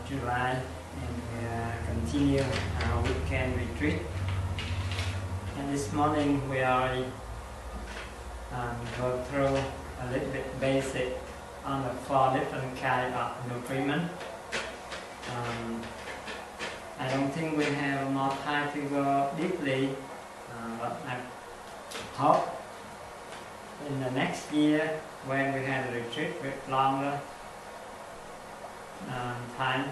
July, and continue our weekend retreat. And this morning we already go through a little bit basic on the 4 different kinds of nutriment. I don't think we have more time to go deeply, but I hope in the next year when we have a retreat with longer time,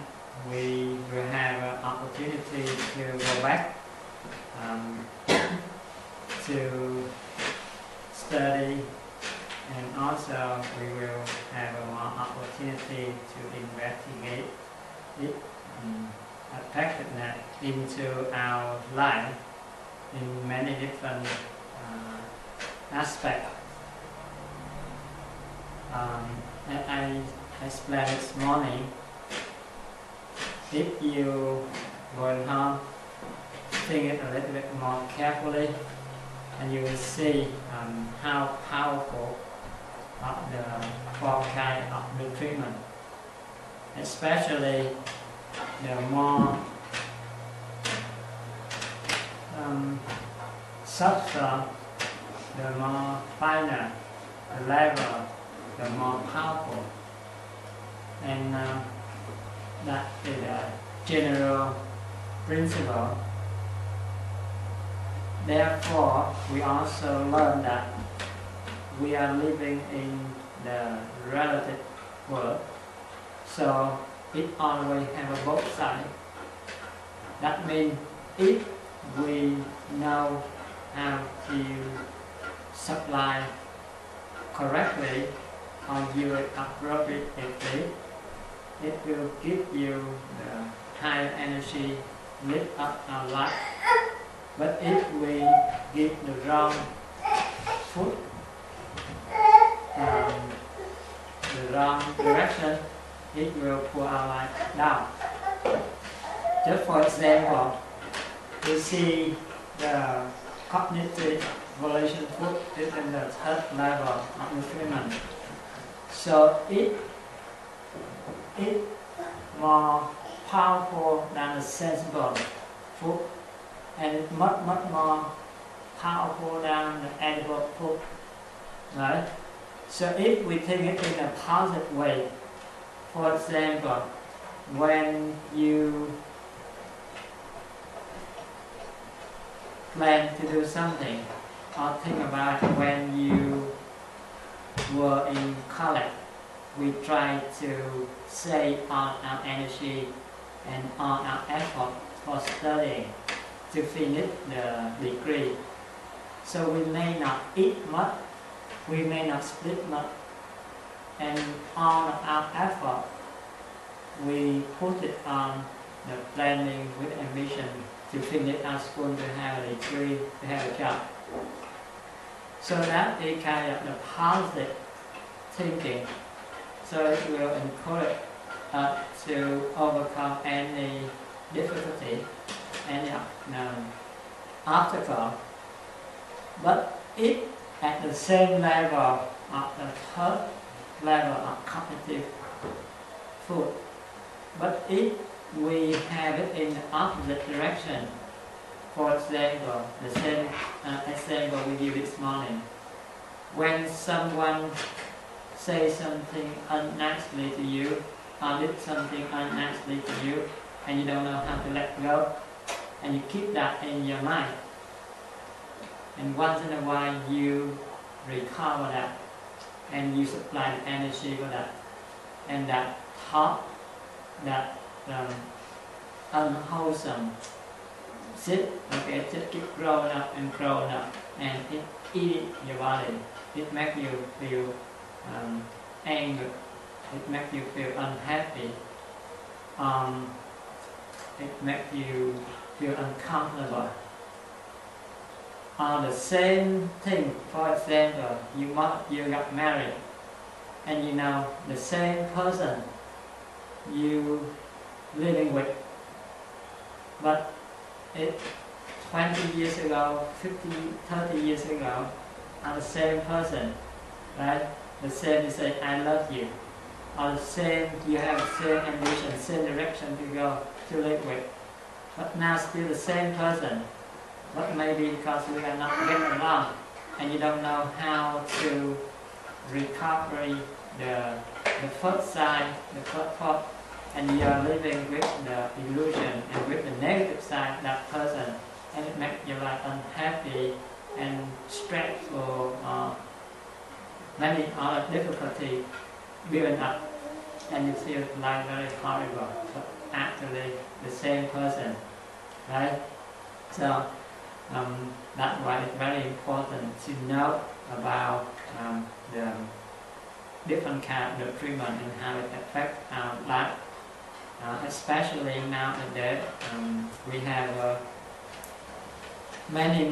we will have an opportunity to go back to study, and also we will have a more opportunity to investigate it effectiveness into our life in many different aspects. As I explained this morning, if you go home, think it a little bit more carefully, and you will see how powerful the 4 kinds of nutriment, especially the more subtle, the more finer the level, the more powerful. And that is a general principle. Therefore, we also learn that we are living in the relative world, so it always has a both sides. That means if we know how to supply correctly or use it appropriately, it will give you the high energy, lift up our life. But if we give the wrong food, the wrong direction, it will pull our life down. Just for example, you see the cognitive evolution food is in the 3rd level of nutriment. So it's more powerful than the sensible food, and it's much more powerful than the edible food, right? So if we take it in a positive way, for example, when you plan to do something, or think about when you were in college, we try to save all our energy and all our effort for studying to finish the degree. So we may not eat much, we may not sleep much, and all of our effort we put it on the planning with ambition to finish our school, to have a degree, to have a job. So that is kind of the positive thinking. So it will encourage us to overcome any difficulty, any obstacle. But if at the same level of the 3rd level of cognitive food, but if we have it in the opposite direction, for example, the same example we give this morning, when someone says something unnicely to you, or did something unnicely to you, and you don't know how to let go, and you keep that in your mind, and once in a while you recover that, and you supply the energy for that, and that thought, that unwholesome sit, okay, just keep growing up, and it eats your body. It makes you feel angry, it makes you feel unhappy, it makes you feel uncomfortable. The same thing, for example, you got married, and you know the same person you living with, but 20 years ago, 50, 30 years ago, are the same person, right? The same, you say, I love you. Or the same, you have the same ambition, same direction, direction to go to live with. But now still the same person. But maybe because we are not getting along and you don't know how to recover the first side, the first thought, and you are living with the illusion and with the negative side of that person, and it makes your life unhappy and stressful, many other difficulties building up, and you feel life very horrible, but actually the same person, right? So that's why it's very important to know about the different kind of treatment and how it affects our life. Especially nowadays, we have many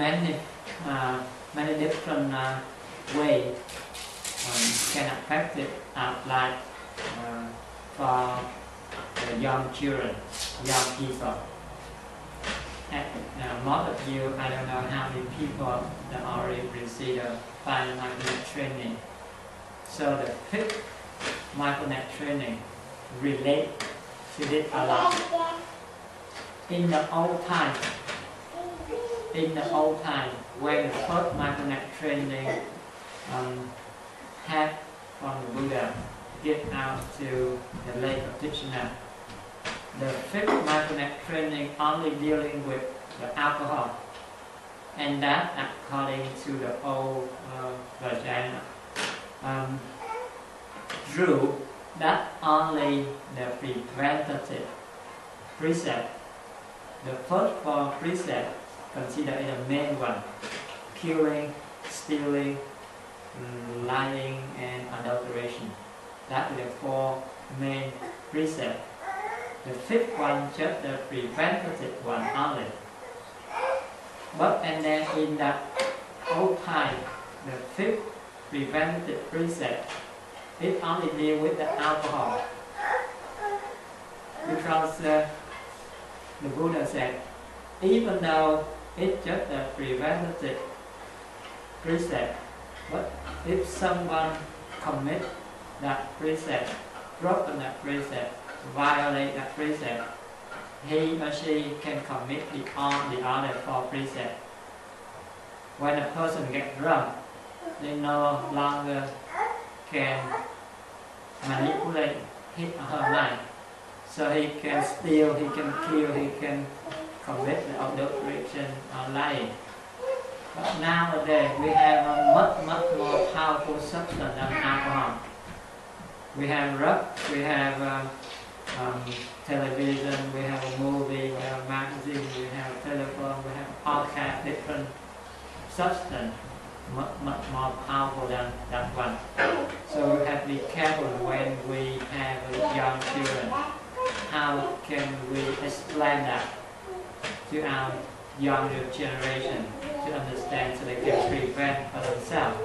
different ways can affect it our life for the young children, young people. And, most of you, I don't know how many people that already received a 5 mindfulness training. So the 5th mindfulness training relate to this a lot. In the old time, when the first mindfulness training had from the Buddha get out to the lay practitioner, the 5th mindfulness training only dealing with the alcohol, and that according to the old Vajrayana rule, that only the preventative precept. The first 4 precepts considered the main one: killing, stealing, lying, and adulteration. That is the 4 main precepts. The 5th one just the preventative one only. But and then in that old time, the 5th preventative precept, it only deals with the alcohol. Because the Buddha said, even though it's just a preventative precept, but if someone commits that precept, broken that precept, violate that precept, he or she can commit the other 4 precepts. When a person gets drunk, they no longer can manipulate his or her mind. So he can steal, he can kill, he can commit the adulteration or lying. But nowadays we have a much more powerful substance than alcohol. We have drugs, we have television, we have a movie, we have a magazine, we have a telephone, we have all kinds of different substance, much more powerful than that one. So we have to be careful when we have young children. How can we explain that to our younger generation to understand so they can prevent for themselves?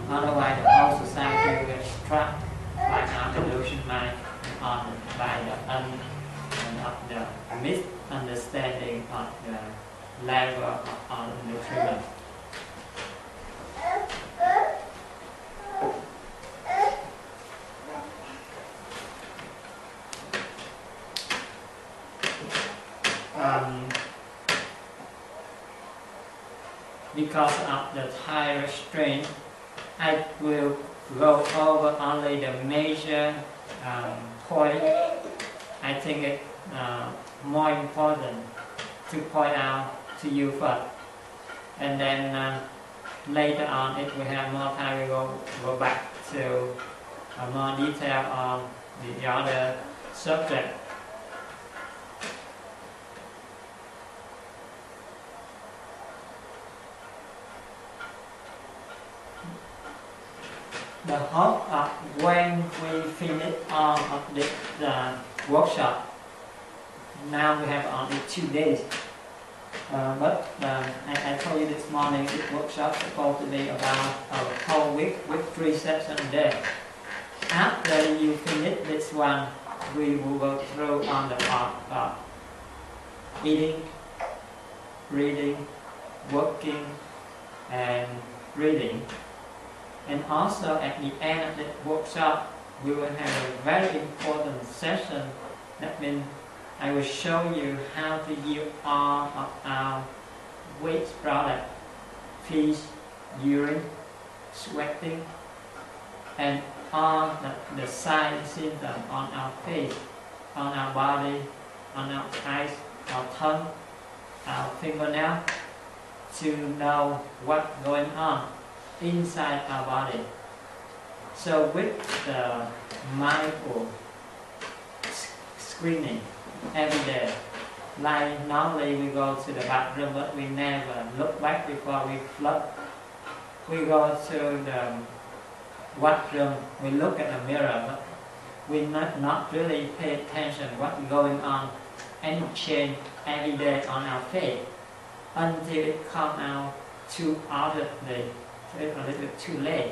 Otherwise the whole society will get trapped by our illusion mind, by the misunderstanding of the level of nutrition. Because of the time restraint, I will go over only the major point. I think it's more important to point out to you first, and then later on, if we have more time, we will go back to more detail on the other subject. The hope of when we finish all of this workshop, now we have only 2 days. But I told you this morning, this workshop is supposed to be about a whole week with 3 sessions a day. After you finish this one, we will go through on the part of eating, reading, working, and reading. And also at the end of the workshop, we will have a very important session That means I will show you how to use all of our waste product, fish, urine, sweating, and all the sign symptoms on our face, on our body, on our eyes, our tongue, our fingernail, to know what's going on inside our body. So with the mindful screening every day, like normally we go to the bathroom but we never look back before we flush. We go to the washroom, we look at the mirror but we not really pay attention what's going on, any change every day on our face until it comes out too outwardly, so it's a little bit too late.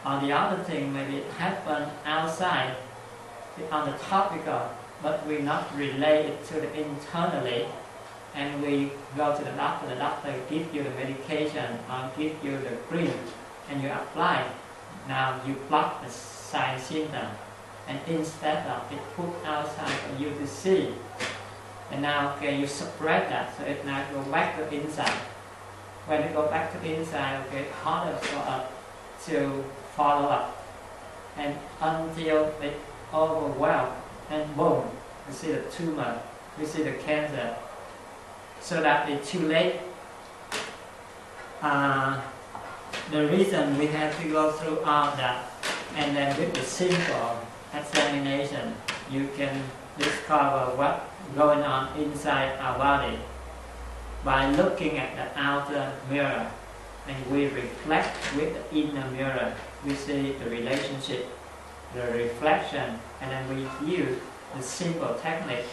Or the other thing, maybe it happens outside, on the topical, but we not relate it to the internally, and we go to the doctor give you the medication or give you the cream, and you apply. Now you block the sign symptom, and instead of it put outside for you to see, and now okay, you suppress that, so it now go back to inside. When it go back to inside, okay, harder for us to follow up, and until it overwhelmed, and boom, you see the tumor, you see the cancer, so that it's too late. The reason we have to go through all that, and then with the simple examination, you can discover what's going on inside our body by looking at the outer mirror, and we reflect with the inner mirror. We see the relationship, the reflection, and then we use the simple technique,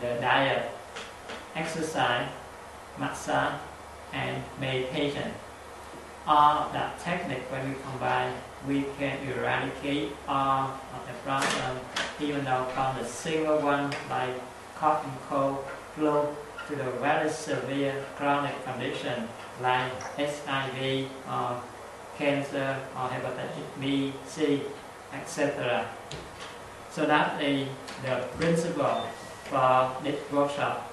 the diet, exercise, massage, and meditation. All that technique, when we combine, we can eradicate all of the problem, even though from the single one like cough and cold, flu, to the very severe chronic condition like HIV or cancer or hepatitis B, C, etc. So that is the principle for this workshop.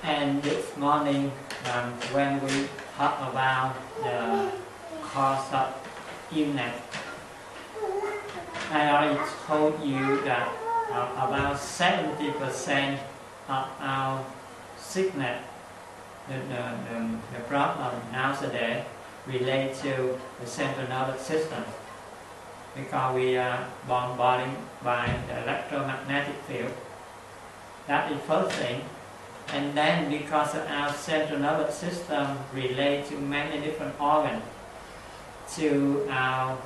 And this morning, when we talk about the cause of illness, I already told you that about 70% of our sickness, the problem nowadays relate to the central nervous system, because we are bombarded by the electromagnetic field. That is first thing. And then because of our central nervous system relate to many different organs, to our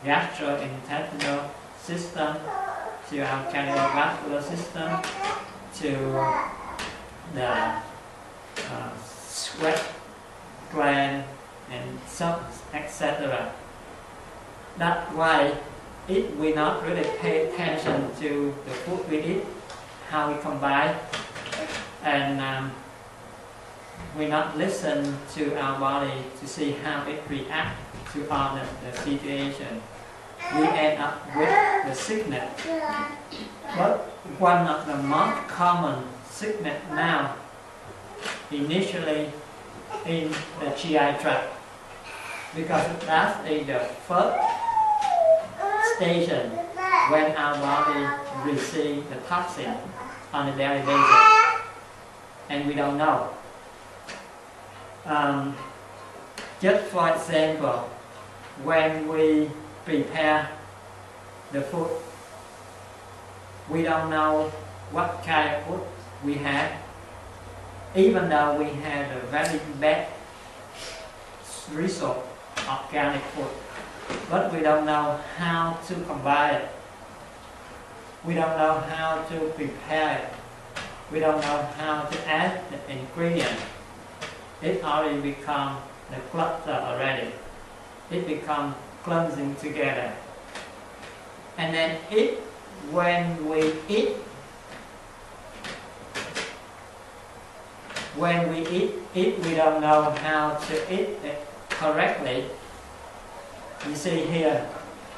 gastrointestinal system, to our cardiovascular system, to the sweat gland, and so etc. That's why if we not really pay attention to the food we eat, how we combine, and we not listen to our body to see how it reacts to all the situation, we end up with the sickness. But one of the most common sickness now, initially in the GI tract, because that is the first station when our body receives the toxin on a daily basis. And we don't know. Just for example, when we prepare the food, we don't know what kind of food we have, even though we have a very bad result, organic food, but we don't know how to combine it. We don't know how to prepare it. We don't know how to add the ingredient. It already become the clutter already. It becomes clumping together. And then eat, when we eat, we don't know how to eat it correctly. You see here,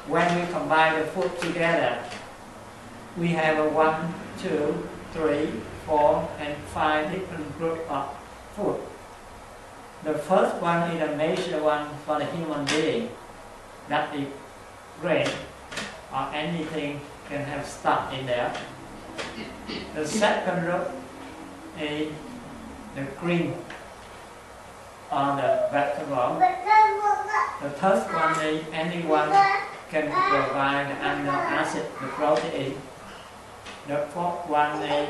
when we combine the food together, we have a 1, 2, 3, 4, and 5 different groups of food. The first one is a major one for the human being, that is grain or anything can have stuff in there. The second group is the green or the vegetable. The third one is anyone can provide the amino acid, the protein. The fourth one is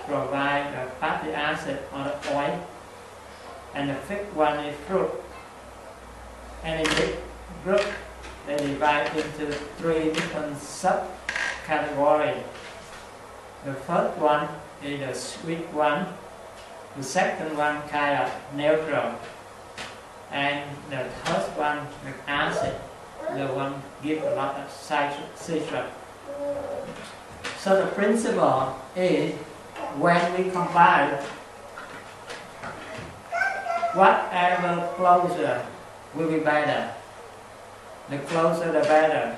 provide the fatty acid or the oil. And the fifth one is fruit. And in this group, they divide into 3 different subcategories. The first one is the sweet one. The second one kind of neutral. And the third one, the acid, the one give a lot of citrus. So the principle is when we combine, whatever closer will be better. The closer the better.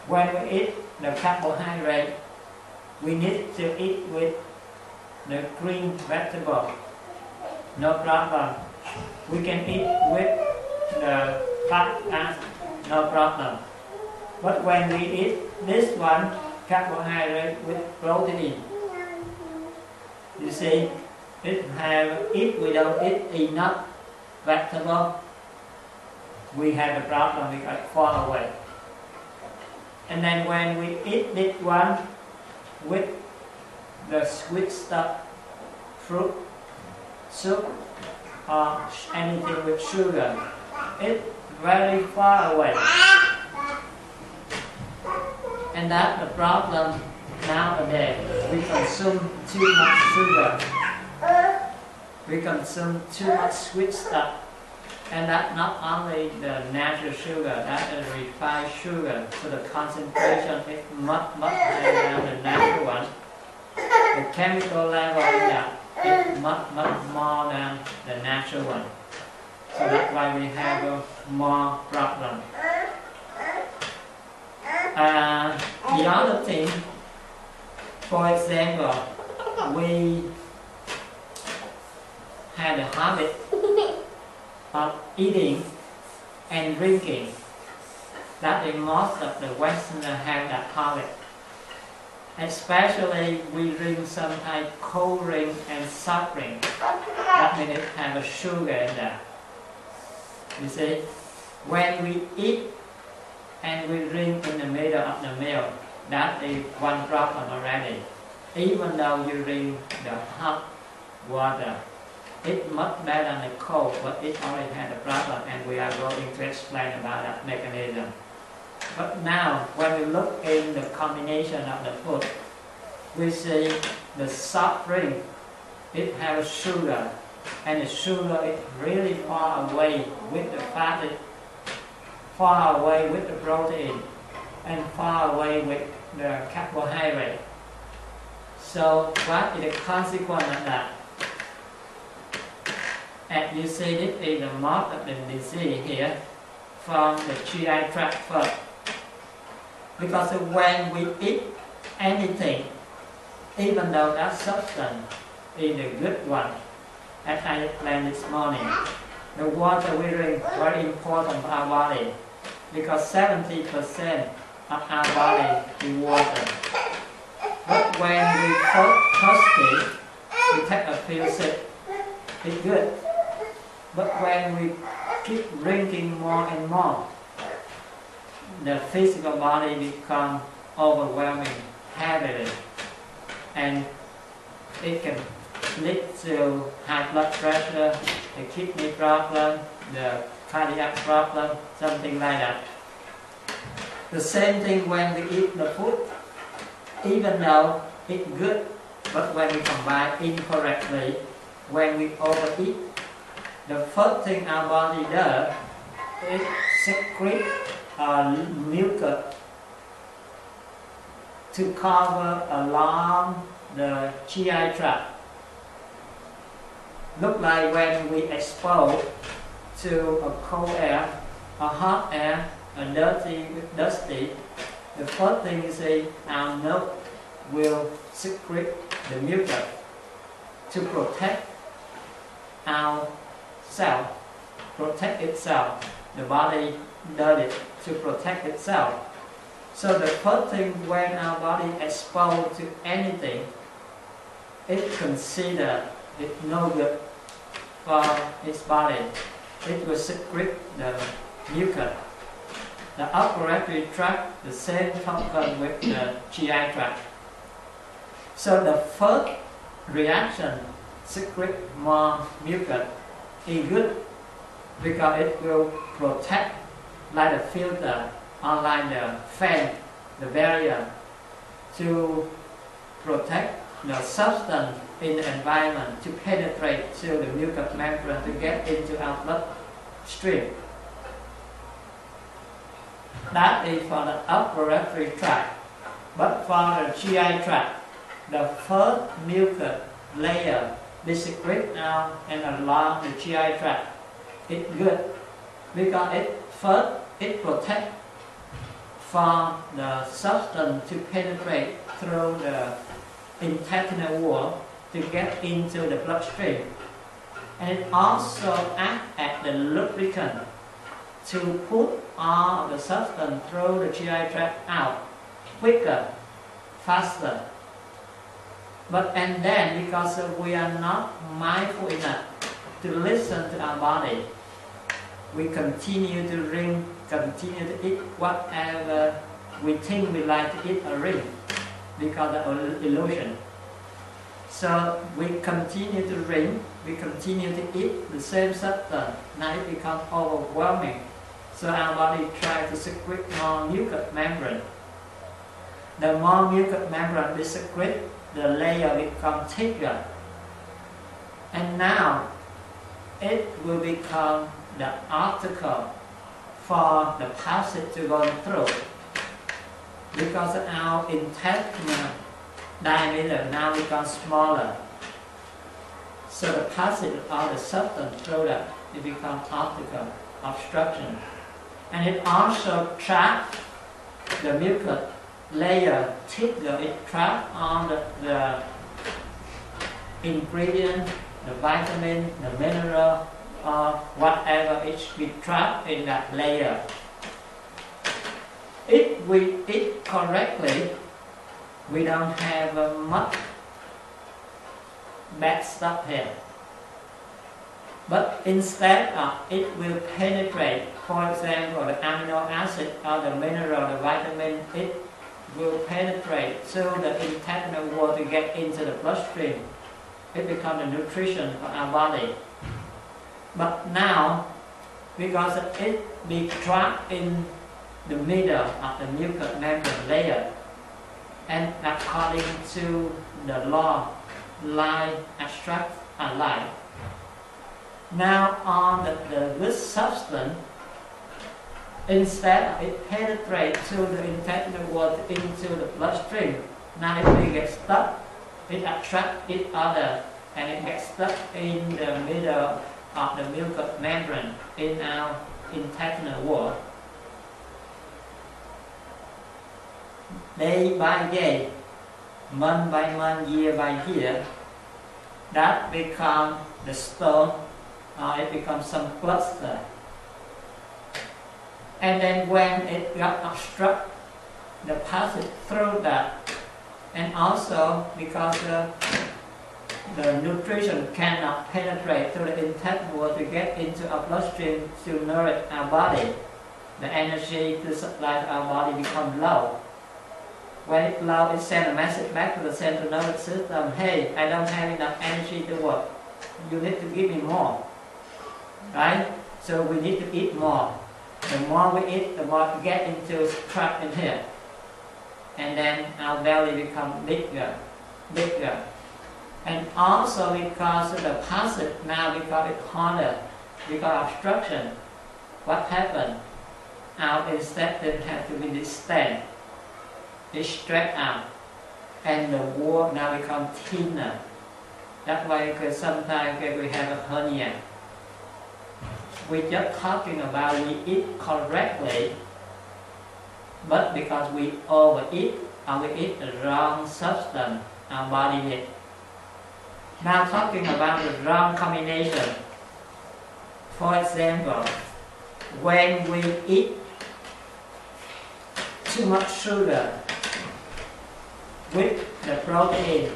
When we eat the carbohydrate, we need to eat with the green vegetable. No problem. We can eat with the fat acid, no problem. But when we eat this one, carbohydrate with protein, you see, if we don't eat enough vegetable, we have a problem, we got fall away. And then when we eat this one with the sweet stuff, fruit, soup, or anything with sugar, it's very far away. And that's the problem nowadays. We consume too much sugar. We consume too much sweet stuff. And that's not only the natural sugar, that is refined sugar. So the concentration is much higher than the natural one. The chemical level in that is much more than the natural one. So that's why we have a more problem. The other thing, for example, we had a habit of eating and drinking. That is most of the Westerners have that habit. Especially we drink some type of cold drink and soft drink. That means it has a sugar in there. You see, when we eat and we drink in the middle of the meal, that is one problem already. Even though you drink the hot water, it's much better than the cold, but it already had a problem, and we are going to explain about that mechanism. But now, when we look in the combination of the food, we see the soft drink, it has sugar, and the sugar is really far away with the fatty, far away with the protein, and far away with the carbohydrate. So what is the consequence of that? And you see this is the most of the disease here from the GI tract first. Because when we eat anything, even though that substance is a good one, as I explained this morning, the water we drink is very important for our body, because 70% of our body is water. But when we feel thirsty, we take a few sips, it's good. But when we keep drinking more and more, the physical body becomes overwhelming, heavily, and it can lead to high blood pressure, the kidney problem, the cardiac problem, something like that. The same thing when we eat the food, even though it's good, but when we combine incorrectly, when we overeat, the first thing our body does is secrete mucus to cover along the GI tract. Look like when we expose to a cold air, a hot air, a dusty, the first thing you see, our nose will secrete the mucus to protect our cell, protect itself. The body does it to protect itself. So the first thing when our body exposed to anything, it considered it no good for its body. It will secrete the mucus. The upper respiratory tract, the same token with the GI tract. So the first reaction, secrete more mucus, is good because it will protect like a filter or like the fan, the barrier, to protect the substance in the environment to penetrate through the mucous membrane to get into our bloodstream. That is for the upper respiratory tract. But for the GI tract, the first mucus layer they secrete out and along the GI tract. It's good because it protects from the substance to penetrate through the intestinal wall to get into the bloodstream. And it also acts as the lubricant to put all the substance through the GI tract out quicker, faster. And then because we are not mindful enough to listen to our body, we continue to drink, continue to eat whatever we think we like to eat or drink because of illusion. So we continue to drink, we continue to eat the same substance. Now it becomes overwhelming. So our body tries to secrete more mucous membrane. The more mucous membrane we secrete, the layer becomes thicker. And now it will become the obstacle for the passage to go through. Because our intestinal diameter now becomes smaller. So the passage of the substance through that, it becomes obstacle, obstruction. And it also traps the mucus layer thicker, it traps on the ingredient, the vitamin, the mineral, or whatever it be trapped in that layer. If we eat correctly, we don't have much bad stuff here. But instead it will penetrate, for example, the amino acid or the mineral, the vitamin, it will penetrate through the intestinal wall to get into the bloodstream. It becomes the nutrition for our body. But now, because it be trapped in the middle of the mucous membrane layer, and according to the law, light attracts light. Now on the good substance, instead it penetrates through the intestinal wall into the bloodstream. Now it will get stuck, it attracts each other, and it gets stuck in the middle of the mucous membrane in our intestinal wall. Day by day, month by month, year by year, that becomes the stone, or it becomes some cluster. And then when it got obstructed, the passage through that, and also because the nutrition cannot penetrate through the intestinal wall to get into our bloodstream to nourish our body, the energy to supply to our body becomes low. When it's low, it sends a message back to the central nervous system, hey, I don't have enough energy to work. You need to give me more. Right? So we need to eat more. The more we eat, the more we get into trap in here. And then our belly becomes bigger, bigger. And also because of the passage now, because it's harder, because obstruction, what happened? Our intestine has to be distended. It stretch out, and the wall now become thinner. That's why because sometimes we have a hernia. We're just talking about we eat correctly, but because we overeat or we eat the wrong substance, our body needs. Now talking about the wrong combination. For example, when we eat too much sugar with the protein,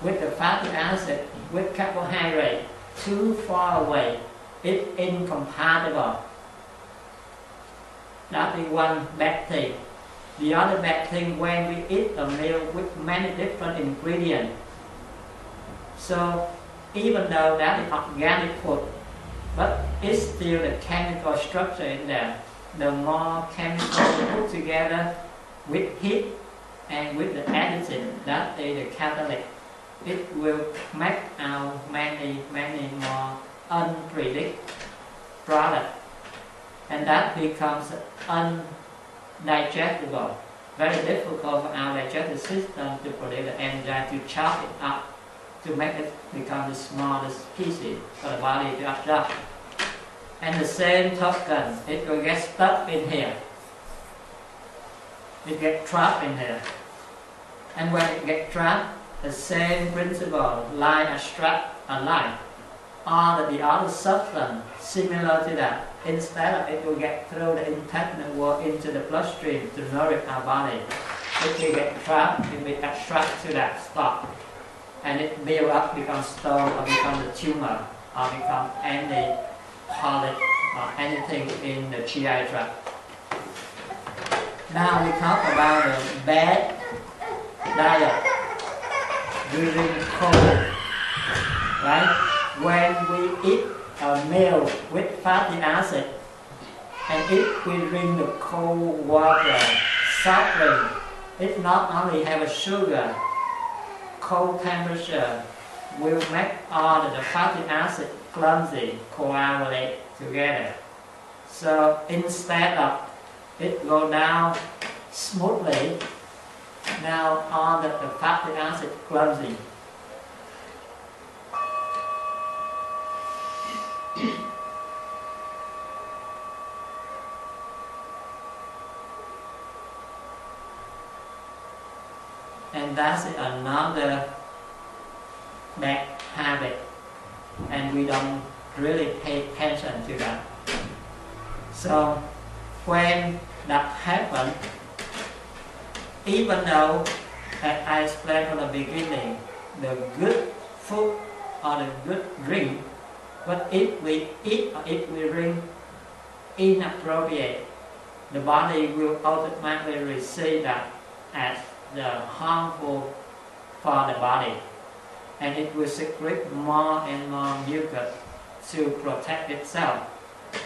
with the fatty acid, with carbohydrate, too far away, it's incompatible. That is one bad thing. The other bad thing, when we eat a meal with many different ingredients, so even though that is organic food, but it's still the chemical structure in there. The more chemicals put together with heat and with the additive, that is the catalyst, it will make our many more unpredictable product, and that becomes undigestible. Very difficult for our digestive system to produce the enzyme to chop it up, to make it become the smallest pieces for the body to absorb. And the same token, it will get stuck in here. It gets trapped in here. And when it gets trapped, the same principle, line extract a line, or the other substance similar to that. Instead of it will get through the intestinal wall into the bloodstream to nourish our body. It will get trapped, it will extract to that spot. And it build up, become stone, or become the tumor, or become any polyp or anything in the GI tract. Now we talk about the bad diet during cold. Right? When we eat a meal with fatty acid, and if we drink the cold water, soft drink, it not only have a sugar, cold temperature will make all the fatty acid clumsy, coagulate together. So instead of it go down smoothly, now all the fatty acid clumsy. And that's another bad habit, and we don't really pay attention to that. So when that happens, even though, as I explained from the beginning, the good food or the good drink, but if we eat or if we drink inappropriate, the body will automatically receive that as the harmful for the body, and it will secrete more and more mucus to protect itself,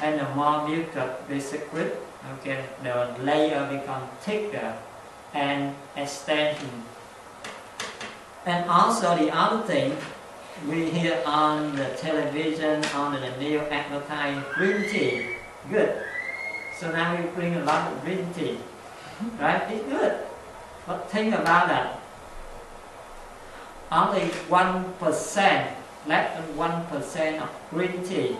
and the more mucus we secrete, okay, the layer become thicker and extension. And also the other thing, we hear on the television, on the news advertise green tea, good. So now we drink a lot of green tea, right? It's good. But think about that. Only 1%, less than 1% of green tea.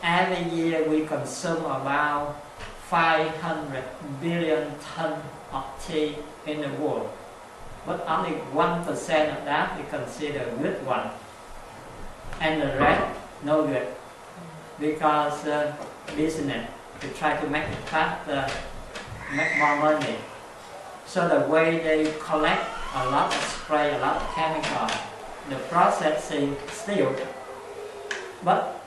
Every year we consume about 500 billion tons of tea in the world. But only 1% of that we consider a good one. And the rest, no good. Because business, they try to make it faster, make more money. So the way they collect a lot of spray, a lot of chemical, the processing still, but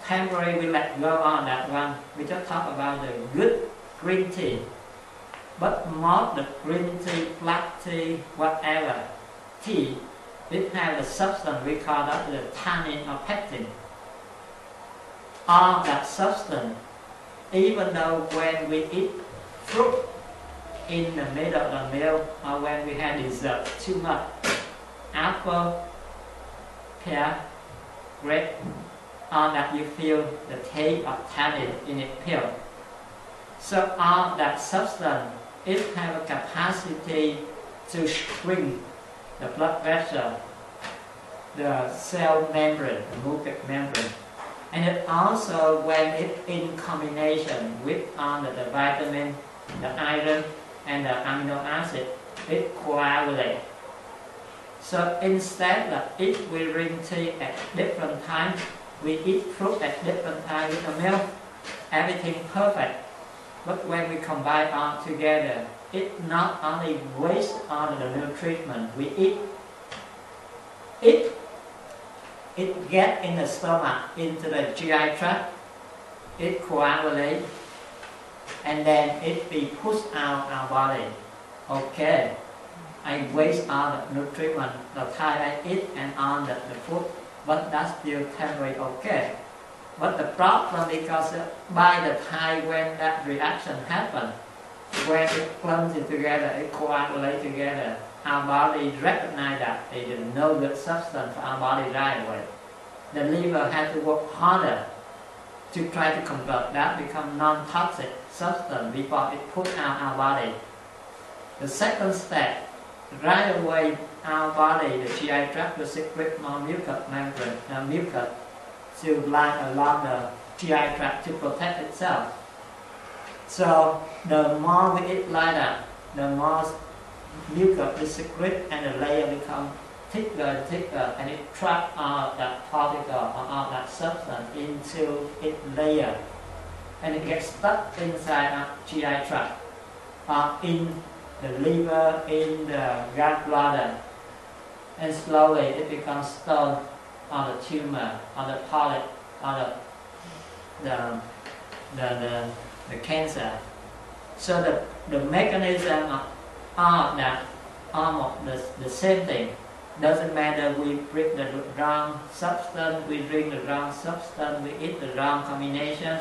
temporarily we let go on that one. We just talk about the good green tea. But most the green tea, black tea, whatever tea, it has a substance we call that the tannin or pectin. All that substance, even though when we eat fruit in the middle of the meal, or when we have dessert too much, apple, pear, grape, all that you feel the taste of tannin in it pure. So all that substance it has a capacity to shrink the blood vessel, the cell membrane, the mucous membrane. And it also, when it's in combination with the vitamin, the iron, and the amino acid, it coagulates. So instead of if we drink tea at different times, we eat fruit at different times with the milk, everything perfect. But when we combine all together, it not only wastes all the nutrition we eat, it gets in the stomach, into the GI tract, it coagulates, and then it be pushed out our body. Okay, I waste all the nutrition, the time I eat and all the food, but that's still temporary okay. But the problem because by the time when that reaction happens, when it clumps together, it coagulates together, our body recognize that it is no good substance for our body right away. The liver has to work harder to try to convert that become non-toxic substance before it puts out our body. The second step, right away our body, the GI tract will secrete more mucus membrane, mucus to line along the GI tract to protect itself. So the more we eat like that, the more mucus is secreted and the layer becomes thicker and thicker, and it traps all that particle or all that substance into its layer, and it gets stuck inside our GI tract, or in the liver, in the gallbladder, and slowly it becomes stone or the tumor or the polyp or the cancer. So the mechanism of all that almost the same thing. Doesn't matter we drink the wrong substance, we drink the wrong substance, we eat the wrong combination,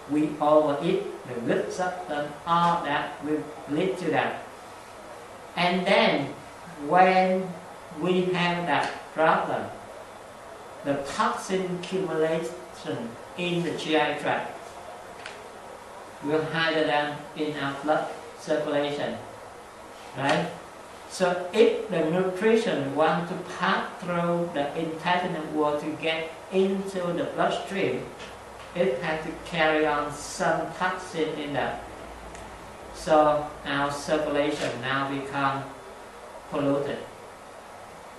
we overeat the good substance, all that will lead to that. And then when we have that problem, the toxin accumulation in the GI tract will higher than in our blood circulation, right? So if the nutrition want to pass through the intestinal wall to get into the bloodstream, it has to carry on some toxin in that. So our circulation now becomes polluted.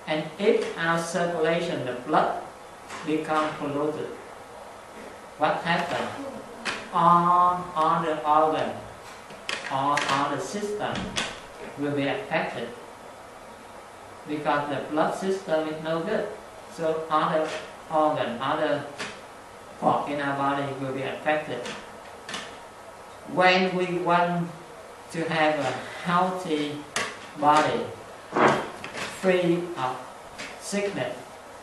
And if our circulation, the blood, becomes polluted, what happens? All the organs, all the system will be affected, because the blood system is no good. So other organ, other part in our body will be affected. When we want to have a healthy body, free of sickness,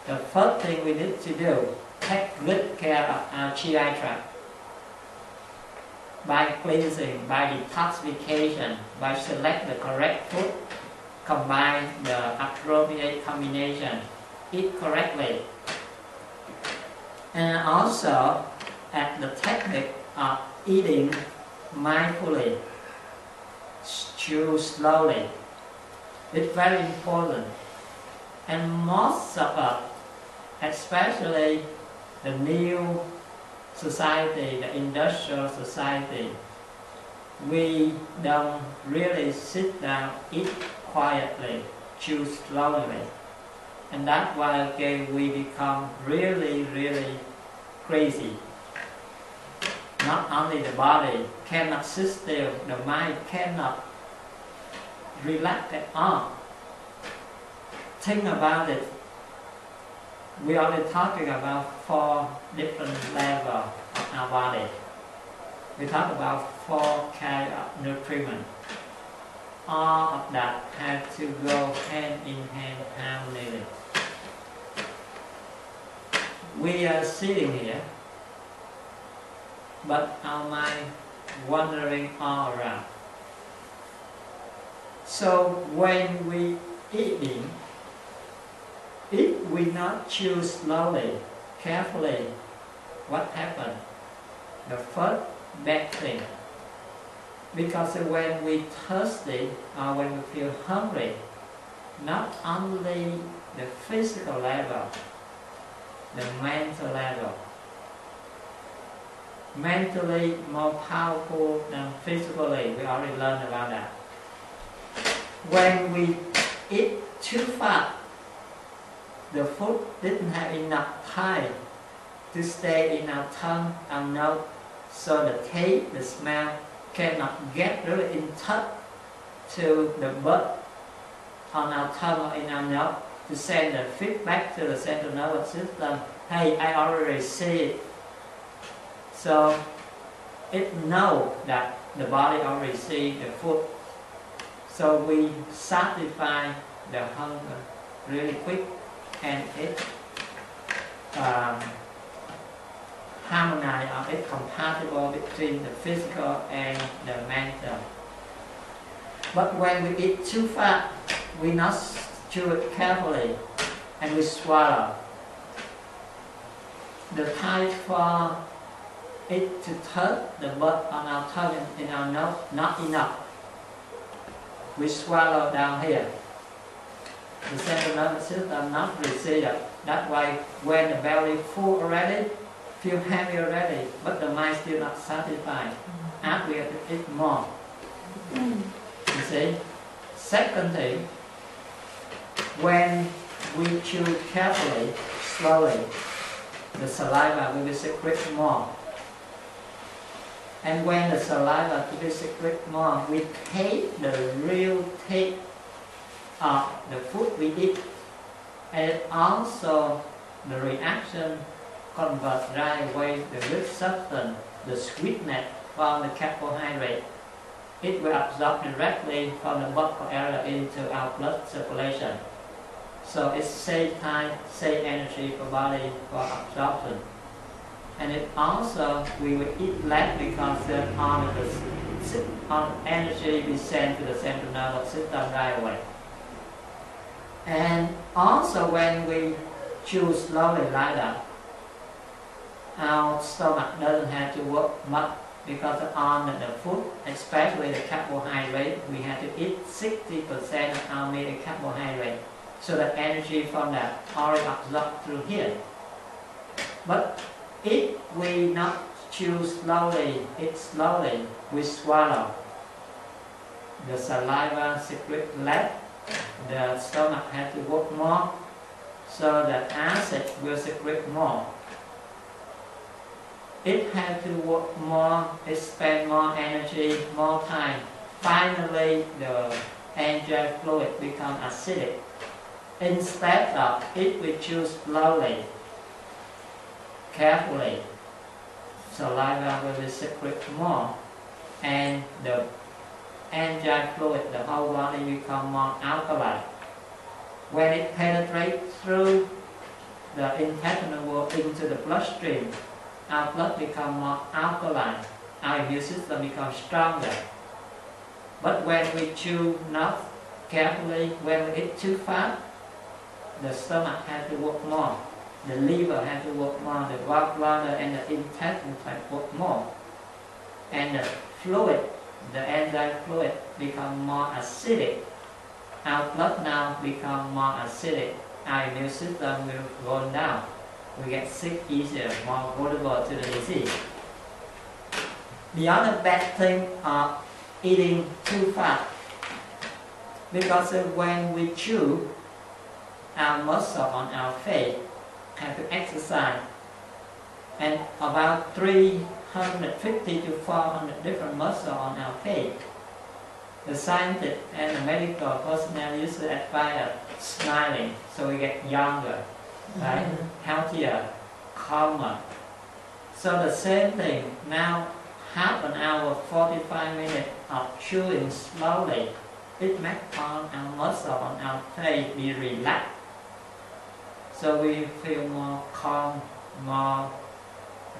the first thing we need to do, take good care of our GI tract. By cleansing, by detoxification, by select the correct food, combine the appropriate combination, eat correctly. And also at the technique of eating mindfully, chew slowly. It's very important. And most of us, especially the new society, the industrial society, we don't really sit down, eat quietly, chew slowly. And that's why again we become really, really crazy. Not only the body cannot sit still, the mind cannot relax at all. Think about it. We are already talking about 4 different levels of our body. We talk about 4 kinds of nutrition. All of that have to go hand in hand harmoniously. We are sitting here, but our mind wandering all around. So when we eating, if we not chew slowly, carefully, what happens? The first bad thing, Because when we thirsty or when we feel hungry, not only the physical level, the mental level, mentally more powerful than physically, we already learned about that. When we eat too fast, the food didn't have enough time to stay in our tongue and nose, so the taste, the smell cannot get really in touch to the blood on our tongue or in our nose to send the feedback to the central nervous system. Hey, I already see it. So it knows that the body already see the food. So we satisfy the hunger really quick, and it harmonize or it's compatible between the physical and the mental. But when we eat too fast, we not chew it carefully and we swallow. The time for it to touch the blood on our tongue and in our nose, not enough. We swallow down here. The central nervous system not receive it. That's why when the belly full already, feel heavy already, but the mind still not satisfied. As we have to eat more. You see? Second thing, when we chew carefully, slowly, the saliva will be secrete more. And when the saliva will be secrete more, we take the real taste of the food we eat, and also the reaction converts right away the rich substance, the sweetness from the carbohydrate. It will absorb directly from the vocal area into our blood circulation. So it saves time, saves energy for body for absorption. And it also, we will eat less because all the energy we send to the central nervous system right away. And also when we chew slowly like that, our stomach doesn't have to work much because on the food, especially the carbohydrate, we have to eat 60% of our meal is carbohydrate. So the energy from that already absorbed through here. But if we not chew slowly, eat slowly, we swallow. The saliva secrete less, the stomach has to work more, so the acid will secrete more. It has to work more, it spend more energy, more time. Finally, the enzyme fluid become acidic. Instead of if we chew slowly, carefully, saliva will be secrete more, and the enzyme fluid, the whole body become more alkaline. When it penetrates through the intestinal wall into the bloodstream, our blood becomes more alkaline, our immune system becomes stronger. But when we chew not carefully, when we eat too fast, the stomach has to work more, the liver has to work more, the gallbladder and the intestine has to work more. And the fluid, the enzyme fluid, become more acidic. Our blood now become more acidic, our immune system will go down. We get sick easier, more vulnerable to the disease. The other bad thing of eating too fast, because when we chew, our muscle on our face have to exercise, and about 350 to 400 different muscles on our face. The scientists and the medical personnel usually advise smiling, so we get younger. Right? Healthier, calmer. So the same thing, now half an hour, 45 minutes of chewing slowly, it makes all our muscle on our face be relaxed. So we feel more calm, more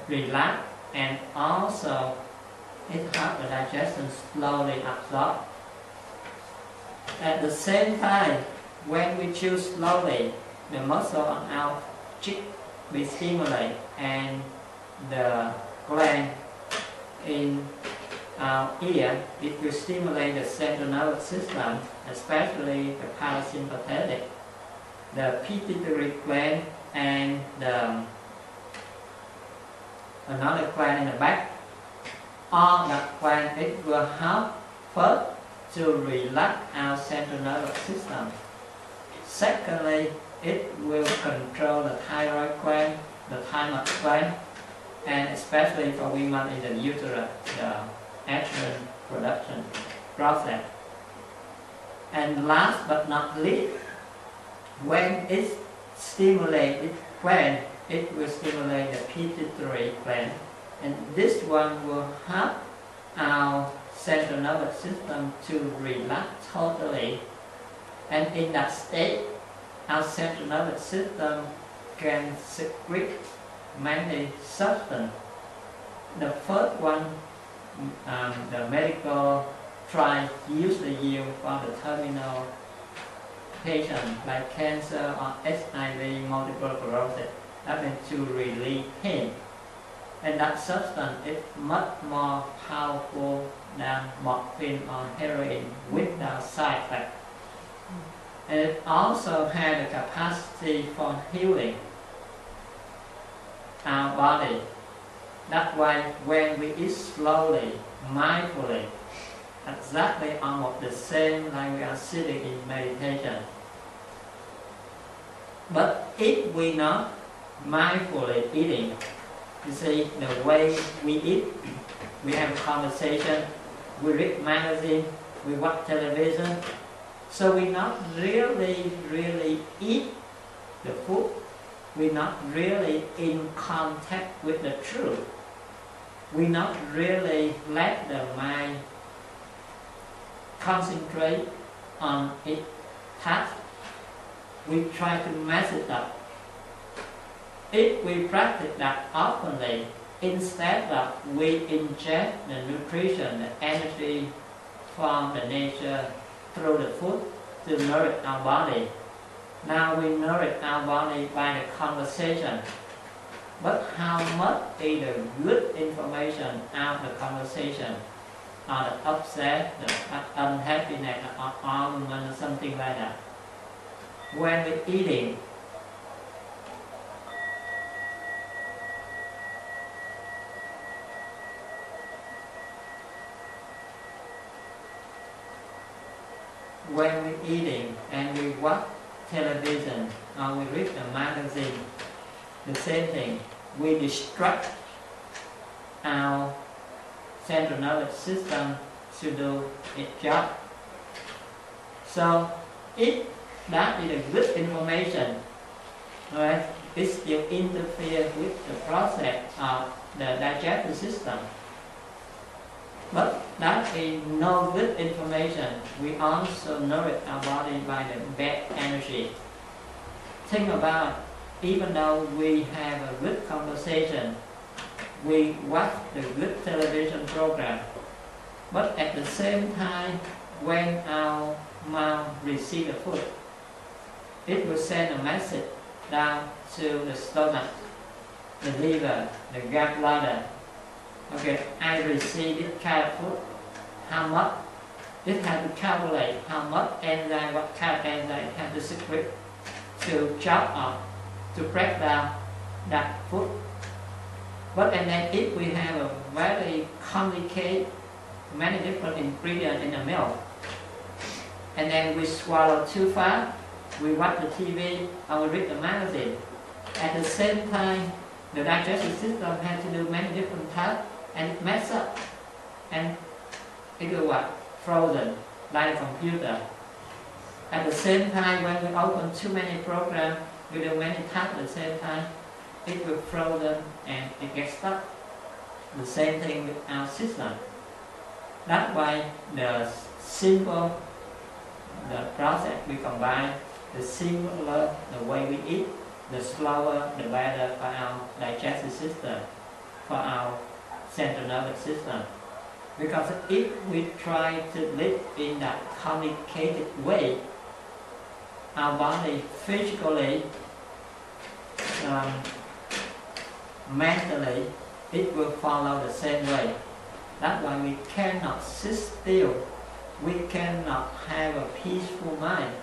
relaxed, and also it helps the digestion slowly absorb. At the same time, when we chew slowly, the muscle on our cheek will stimulate, and the gland in our ear, it will stimulate the central nervous system, especially the parasympathetic, the pituitary gland, and another gland in the back. All that gland, it will help first to relax our central nervous system. Secondly, it will control the thyroid gland, the thymus gland, and especially for women in the uterus, the estrogen production process. And last but not least, when it stimulates gland, it will stimulate the pituitary gland, and this one will help our central nervous system to relax totally. And in that state, our central nervous system can secrete many substances. The first one, the medical trial usually use for the terminal patient like cancer or HIV, multiple sclerosis, that means to relieve pain. And that substance is much more powerful than morphine or heroin without side effects. And it also has the capacity for healing our body. That's why when we eat slowly, mindfully, exactly almost the same like we are sitting in meditation. But if we not mindfully eating, you see, the way we eat, we have a conversation, we read magazine, we watch television, so we not really eat the food. We're not really in contact with the truth. We not really let the mind concentrate on its task. We try to mess it up. If we practice that oftenly, instead of we ingest the nutrition, the energy from the nature through the food to nourish our body, now we nourish our body by the conversation. But how much is the good information out of the conversation, or the upset, the unhappiness, or argument, or something like that? When we're eating, and we watch television or we read a magazine, the same thing, we distract our central nervous system to do its job. So if that is a good information, right, it still interferes with the process of the digestive system. But that is no good information. We also nourish our body by the bad energy. Think about, even though we have a good conversation, we watch the good television program, but at the same time, when our mouth receives the food, it will send a message down to the stomach, the liver, the gallbladder. Okay, I receive this kind of food. How much? It has to calculate how much enzyme, what kind of enzyme it has to secrete to chop up, to break down that food. But and then if we have a very complicated, many different ingredients in the milk, and then we swallow too fast, we watch the TV or we read the magazine. At the same time, the digestive system has to do many different tasks, and it messes up, and it will what? Frozen, like a computer. At the same time, when we open too many programs, we do many tasks at the same time, it will frozen and it gets stuck. The same thing with our system. That's why the simple, the process we combine, the simpler the way we eat, the slower the better for our digestive system, for our central nervous system. Because if we try to live in that complicated way, our body physically, mentally, it will follow the same way. That's why we cannot sit still. We cannot have a peaceful mind.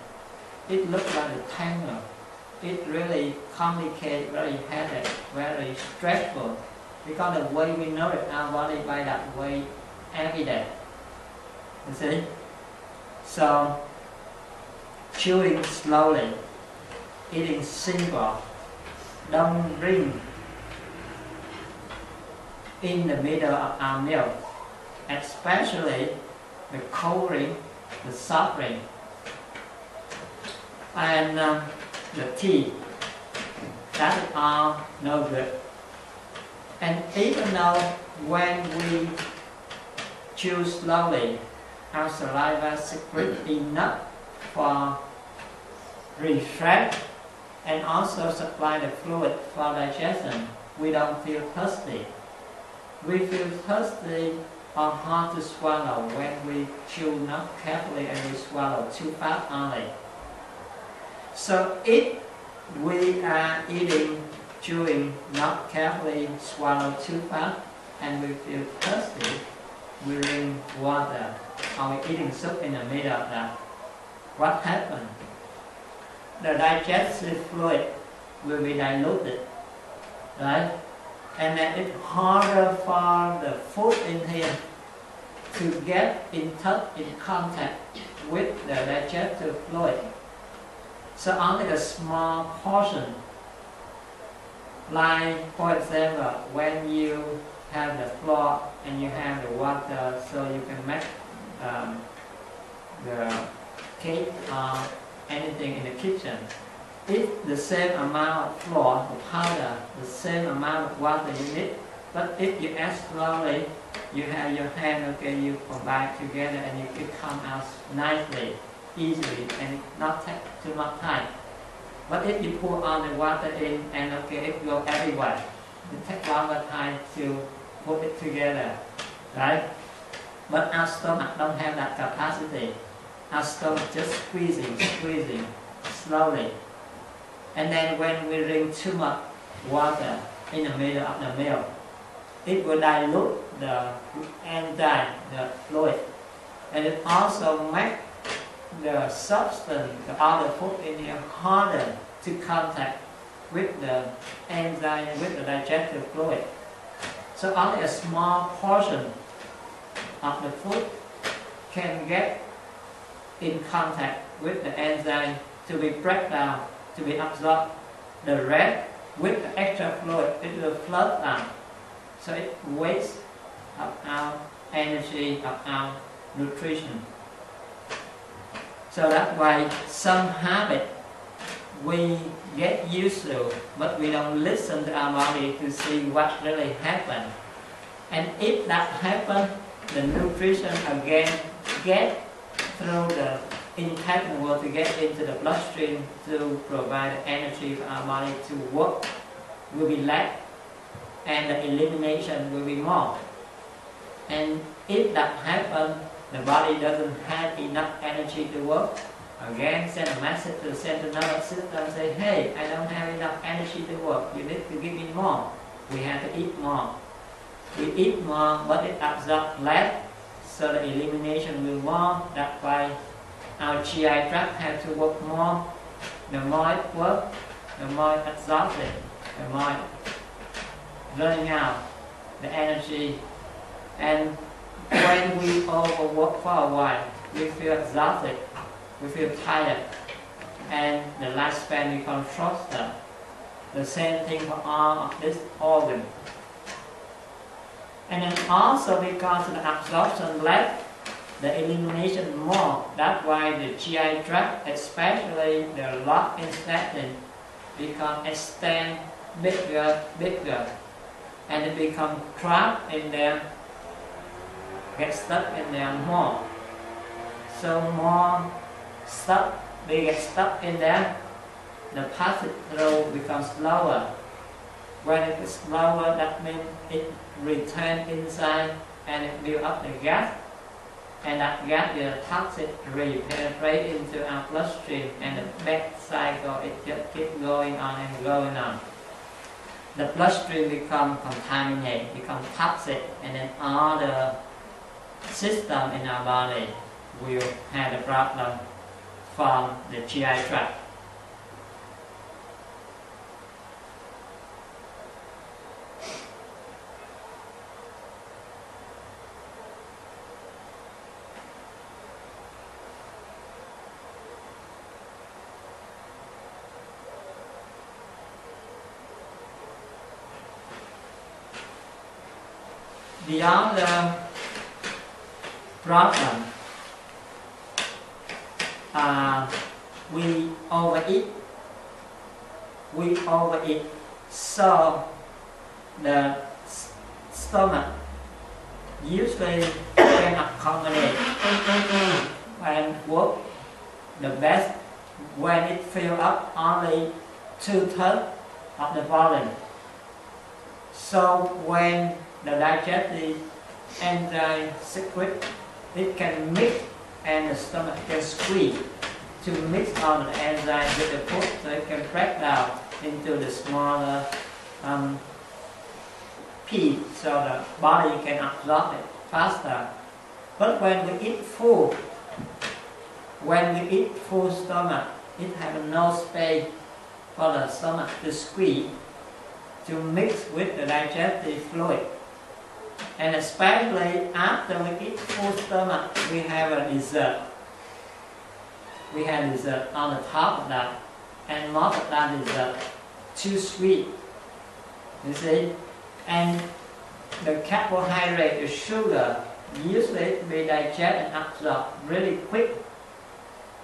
It looks like a tangle. It really complicated, very headache, very stressful. Because the way we nourish our body by that way every day. You see? So, chewing slowly, eating simple, don't drink in the middle of our meal, especially the cold drink, the soft drink, and the tea. That is all no good. And even though when we chew slowly, our saliva secretes enough for refresh and also supply the fluid for digestion, we don't feel thirsty. We feel thirsty or hard to swallow when we chew not carefully and we swallow too fast only. So if we are eating, chewing not carefully, swallow too fast, and we feel thirsty, we drink water, or we're eating soup in the middle of that. What happens? The digestive fluid will be diluted, right? And then it's harder for the food in here to get in touch, in contact with the digestive fluid. So only a small portion, like for example, when you have the flour and you have the water, so you can make the cake or anything in the kitchen. If the same amount of flour or powder, the same amount of water you need, but if you add slowly, you have your hand, okay, you combine together and it come out nicely, easily, and not take too much time. But if you pour all the water in and okay, it goes everywhere, it takes longer time to put it together, right? But our stomach don't have that capacity. Our stomach just squeezing slowly. And then when we drink too much water in the middle of the meal, it will dilute the enzyme, the fluid. And it also makes the substance, the other food in here, harder to contact with the enzyme, with the digestive fluid. So only a small portion of the food can get in contact with the enzyme to be break down, to be absorbed. The rest, with the extra fluid, it will float down. So it wastes of our energy, of our nutrition. So that's why some habit we get used to, but we don't listen to our body to see what really happened. And if that happens, the nutrition again get through the intestinal to get into the bloodstream to provide the energy for our body to work will be less, and the elimination will be more. And if that happens, the body doesn't have enough energy to work, again send a message to the central nervous system, say, hey, I don't have enough energy to work, you need to give me more. We have to eat more. We eat more, but it absorbs less, so the elimination will more. That's why our GI tract has to work more. The more it works, the more it absorbs it, the more it running out the energy. And when we overwork for a while, we feel exhausted, we feel tired, and the lifespan becomes shorter. The same thing for all of this organ. And then also because of the absorption less, the elimination more. That's why the GI tract, especially the large intestine, become extend bigger, and it become trapped in there, get stuck in there more. So more stuck, they get stuck in there, the passage through becomes slower. When it is slower, that means it returns inside and it builds up the gas, and that gas, the toxic penetrate into our bloodstream, and the bad cycle, it just keeps going on and going on. The bloodstream becomes contaminated, becomes toxic, and then all the system in our body will have a problem from the GI tract. The other problem, we overeat, so the stomach usually can accommodate and work the best when it fills up only 2/3 of the volume. So when the digestive enzyme secret, it can mix and the stomach can squeeze to mix all the enzyme with the food, so it can break down into the smaller piece, so the body can absorb it faster. But when we eat full stomach, it has no space for the stomach to squeeze to mix with the digestive fluid. And especially after we eat full stomach, we have a dessert. We have dessert on the top of that, and most of that dessert too sweet. You see, and the carbohydrate, the sugar, usually we digest and absorb really quick.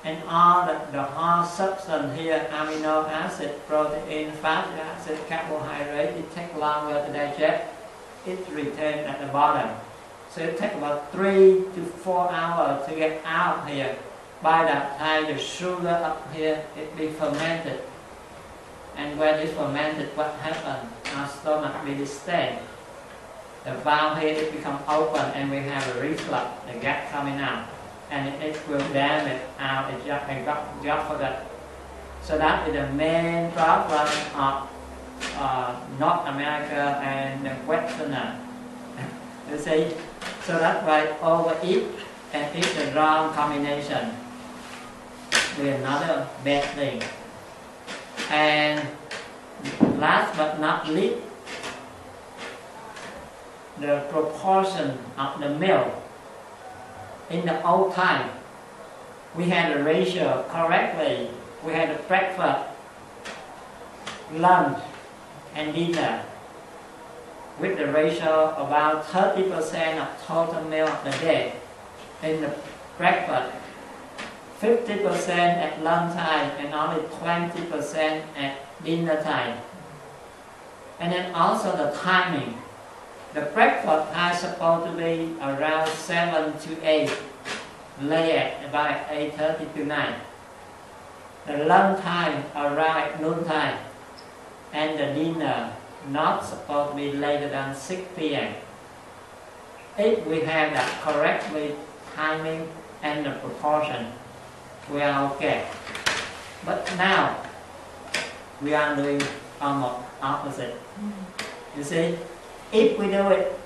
And all the hard substance here, amino acid, protein, fatty acid, carbohydrate, it takes longer to digest. It's retained at the bottom. So it takes about 3 to 4 hours to get out here. By that time, the sugar up here, it be fermented. And when it's fermented, what happens? Our stomach will distend. The valve here, it becomes open and we have a reflux, the gas coming out. And it will damage our esophagus. So that is the main problem of North America and the Westerner. You see, so that's why overeat and eat the wrong combination with another bad thing. And last but not least, the proportion of the meal. In the old time, we had a ratio correctly. We had a breakfast, lunch, and dinner with the ratio about 30% of total meal of the day in the breakfast, 50% at lunchtime, and only 20% at dinner time. And then also the timing. The breakfast time is supposed to be around 7 to 8, late at about 8:30 to 9. The lunch time around noon time, and the dinner not supposed to be later than 6 p.m. If we have that correctly timing and the proportion, we are okay. But now we are doing almost opposite. You see, if we do it,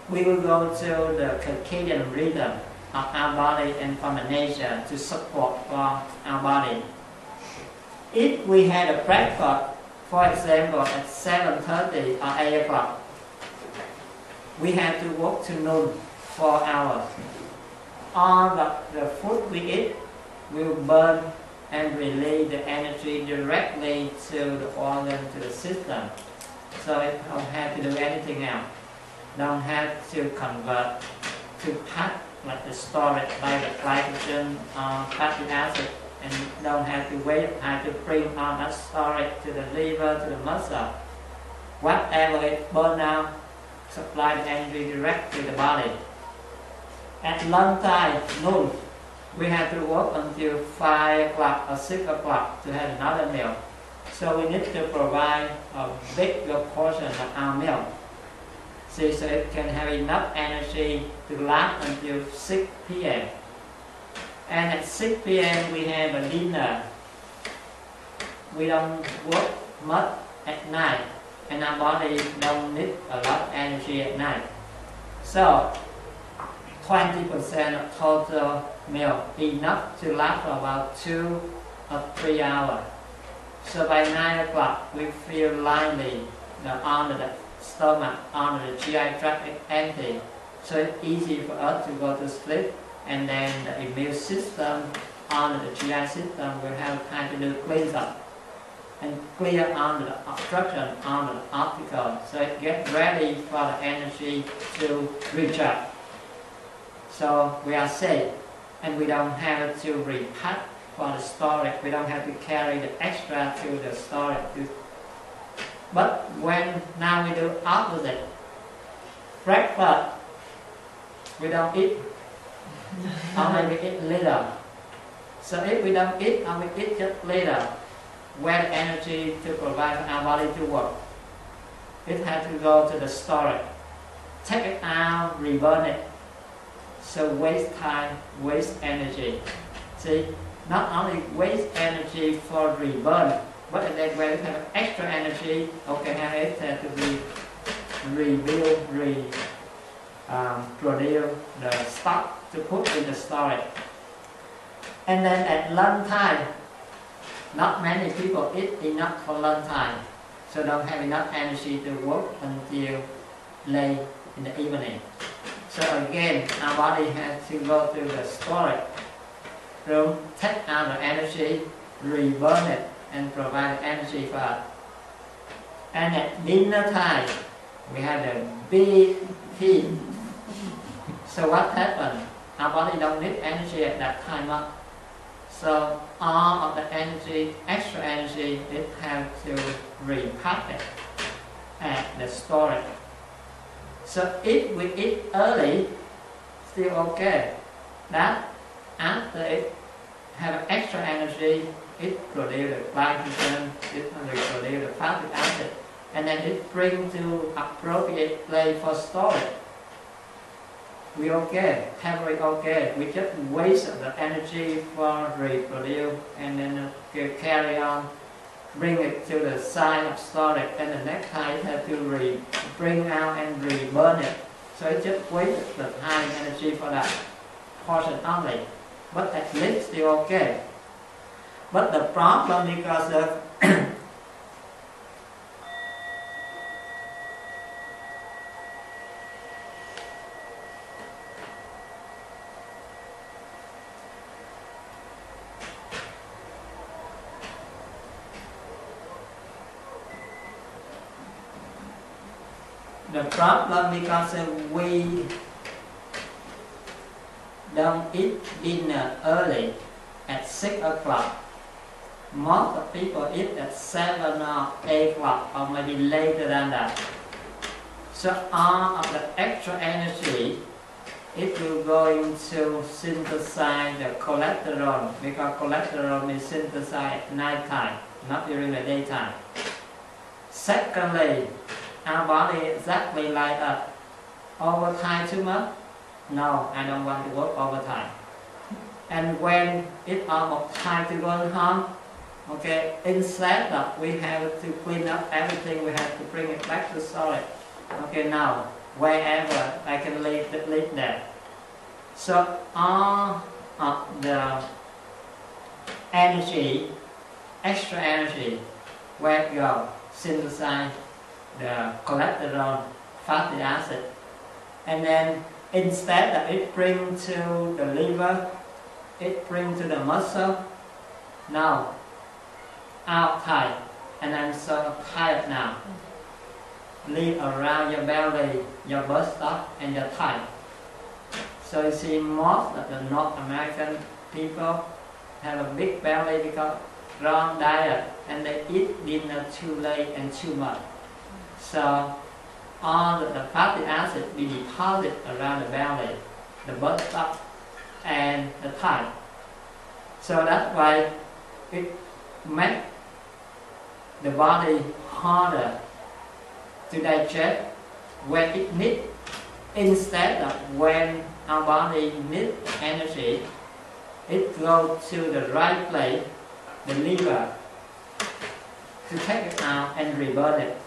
we will go to the circadian rhythm of our body and from the nature to support for our body. If we had a breakfast, for example, at 7:30 or 8 o'clock, we have to work to noon, 4 hours. All the food we eat will burn and release the energy directly to the organ, to the system. So it don't have to do anything else. Don't have to convert to fat, like the storage, like the glycogen or fatty acid, and don't have to wait time to bring all that storage to the liver, to the muscle. Whatever it burn out, supply the energy direct to the body. At lunchtime, noon, we have to work until 5 o'clock or 6 o'clock to have another meal. So we need to provide a bigger portion of our meal. See, so it can have enough energy to last until 6 p.m. And at 6 p.m. we have a dinner. We don't work much at night, and our body don't need a lot of energy at night. So 20% of total meal, enough to last for about 2 or 3 hours. So by 9 o'clock, we feel lively, under the stomach, under the GI tract is empty. So it's easy for us to go to sleep, and then the immune system, under the GI system, will have time to do cleanse up and clear under the obstruction, under the obstacle. So it gets ready for the energy to reach up. So we are safe, and we don't have to repack for the storage. We don't have to carry the extra to the storage. But when now we do opposite, breakfast, we don't eat, only we eat little. So if we don't eat, or we eat just little, where the energy to provide for our body to work, it has to go to the storage. Take it out, reburn it. So waste time, waste energy. See, not only waste energy for reburn, but then when we have extra energy, okay, now it has to be rebuild, produce the stock to put in the storage. And then at lunchtime, not many people eat enough for lunchtime, so don't have enough energy to work until late in the evening. So again, our body has to go to the storage room, take out the energy, reburn it, and provide energy for us. And at dinner time, we have the big heat. So what happened? Our body don't need energy at that time up. So all of the energy, extra energy, it has to repack it at the storage. So if we eat early, still okay. That after it have extra energy, it produces glycogen, it produces the fatty acid, and then it brings to appropriate place for storage. We okay, heavily okay. We just waste the energy for reproduce, and then carry on, bring it to the side of storage, and the next time it has to bring out and reburn it. So it just wastes the time and energy for that portion only. But at least still okay. But the problem because of we don't eat dinner early at 6 o'clock. Most of people eat at 7 or 8 o'clock, or maybe later than that. So all of the extra energy, it will go to synthesize the cholesterol, because cholesterol is synthesized at night time, not during the daytime. Secondly, our body exactly like us. Overtime too much? No, I don't want to work overtime. And when it's almost time to go home, okay, instead of we have to clean up everything, we have to bring it back to storage. Okay, now, wherever I can leave there. So all of the energy, extra energy, where it goes? Synthesize the cholesterol, fatty acid, and then instead of it bring to the liver, it bring to the muscle. Now, outside, and I'm so tired now. Leave around your belly, your buttocks, and your thigh. So you see, most of the North American people have a big belly because wrong diet, and they eat dinner too late and too much. So all the fatty acid be deposited around the belly, the buttock, and the thigh. So that's why it makes the body harder to digest when it needs, instead of when our body needs energy, it goes to the right place, the liver, to take it out and reburn it.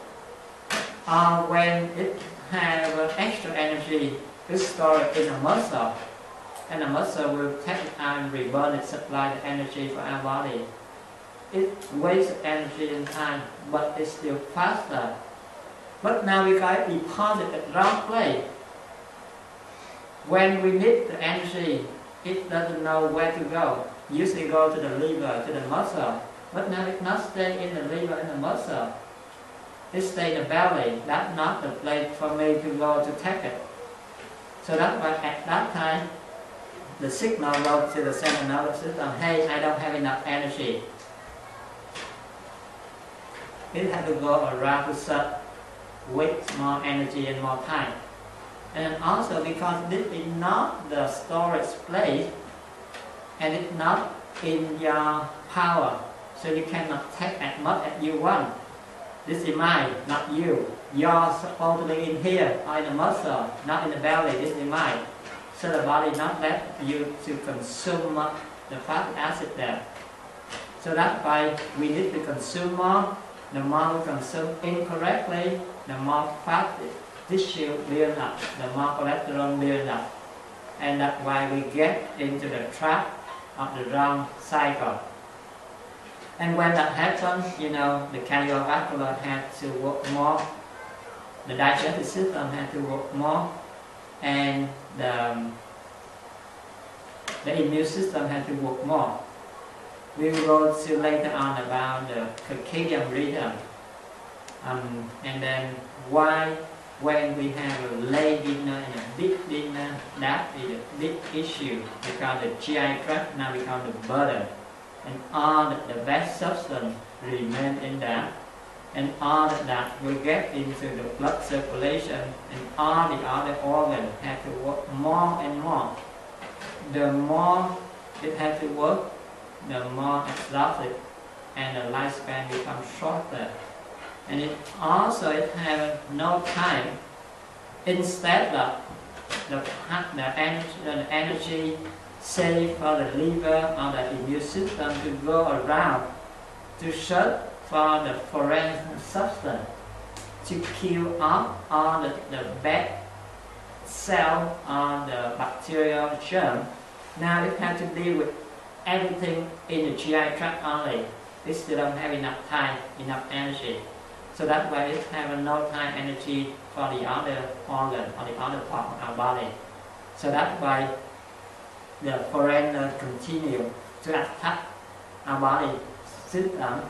Or when it has extra energy, It's stored in a muscle, and the muscle will take it out and reburn it, supply the energy for our body. It wastes energy and time, but it's still faster. But now we got to deposit at the wrong place. When we need the energy, it doesn't know where to go. Usually go to the liver, to the muscle. But now it not stay in the liver and the muscle. It stay in the belly. That's not the place for me to go to take it. So that's why at that time, the signal goes to the central nervous system, hey, I don't have enough energy. It has to go around to search with more energy and more time. And also because this is not the storage place, and it's not in your power, so you cannot take as much as you want. This is mine, not you. You're supposed to be in here, or in the muscle, not in the belly. This is mine. So the body not let you to consume the fatty acid there. So that's why we need to consume more. The more we consume incorrectly, the more fat tissue build up, the more cholesterol build up. And that's why we get into the trap of the wrong cycle. And when that happens, you know, the cardiovascular has to work more, the digestive system has to work more, and the immune system has to work more. We will go to later on about the circadian rhythm, and then why when we have a late dinner and a big dinner, that is a big issue because the GI tract now becomes the burden, and all the bad substance remain in that, and all that will get into the blood circulation, and all the other organs have to work more and more. The more it has to work, the more exhausted, and the lifespan becomes shorter. And it also has no time. Instead of the energy saved for the liver or the immune system to go around to search for the foreign substance to kill off all the bad cell or the bacterial germ, now it has to deal with everything in the GI tract only. It still don't have enough time, enough energy. So that's why it has no time, energy for the other organ or the other part of our body. So that's why the foreigner continue to attack our body system,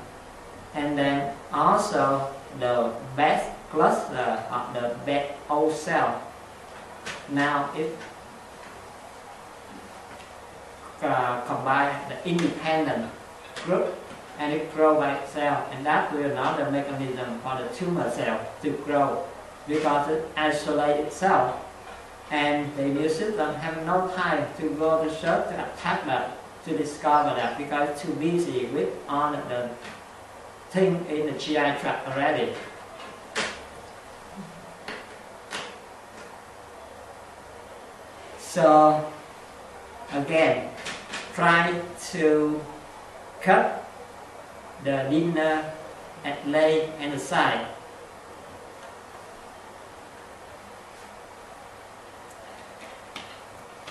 and then also the bad cluster of the bad old cell. Now it combine the independent group, and it grow by itself, and that will another mechanism for the tumor cell to grow because it isolates itself, and the immune system have no time to go to search to attack that, to discover that, because it's too busy with all the thing in the GI tract already. So again, try to cut the dinner at late and aside.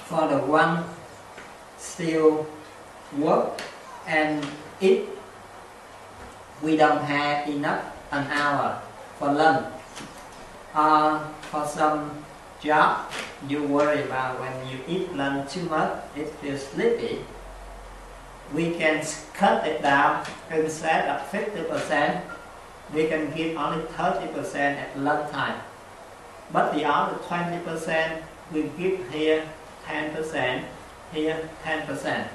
For the one still work and eat, we don't have enough an hour for lunch. For some job, you worry about when you eat lunch too much, it feels sleepy. We can cut it down. Instead of 50%, we can give only 30% at lunchtime. But the other 20% we give here 10%, here 10%.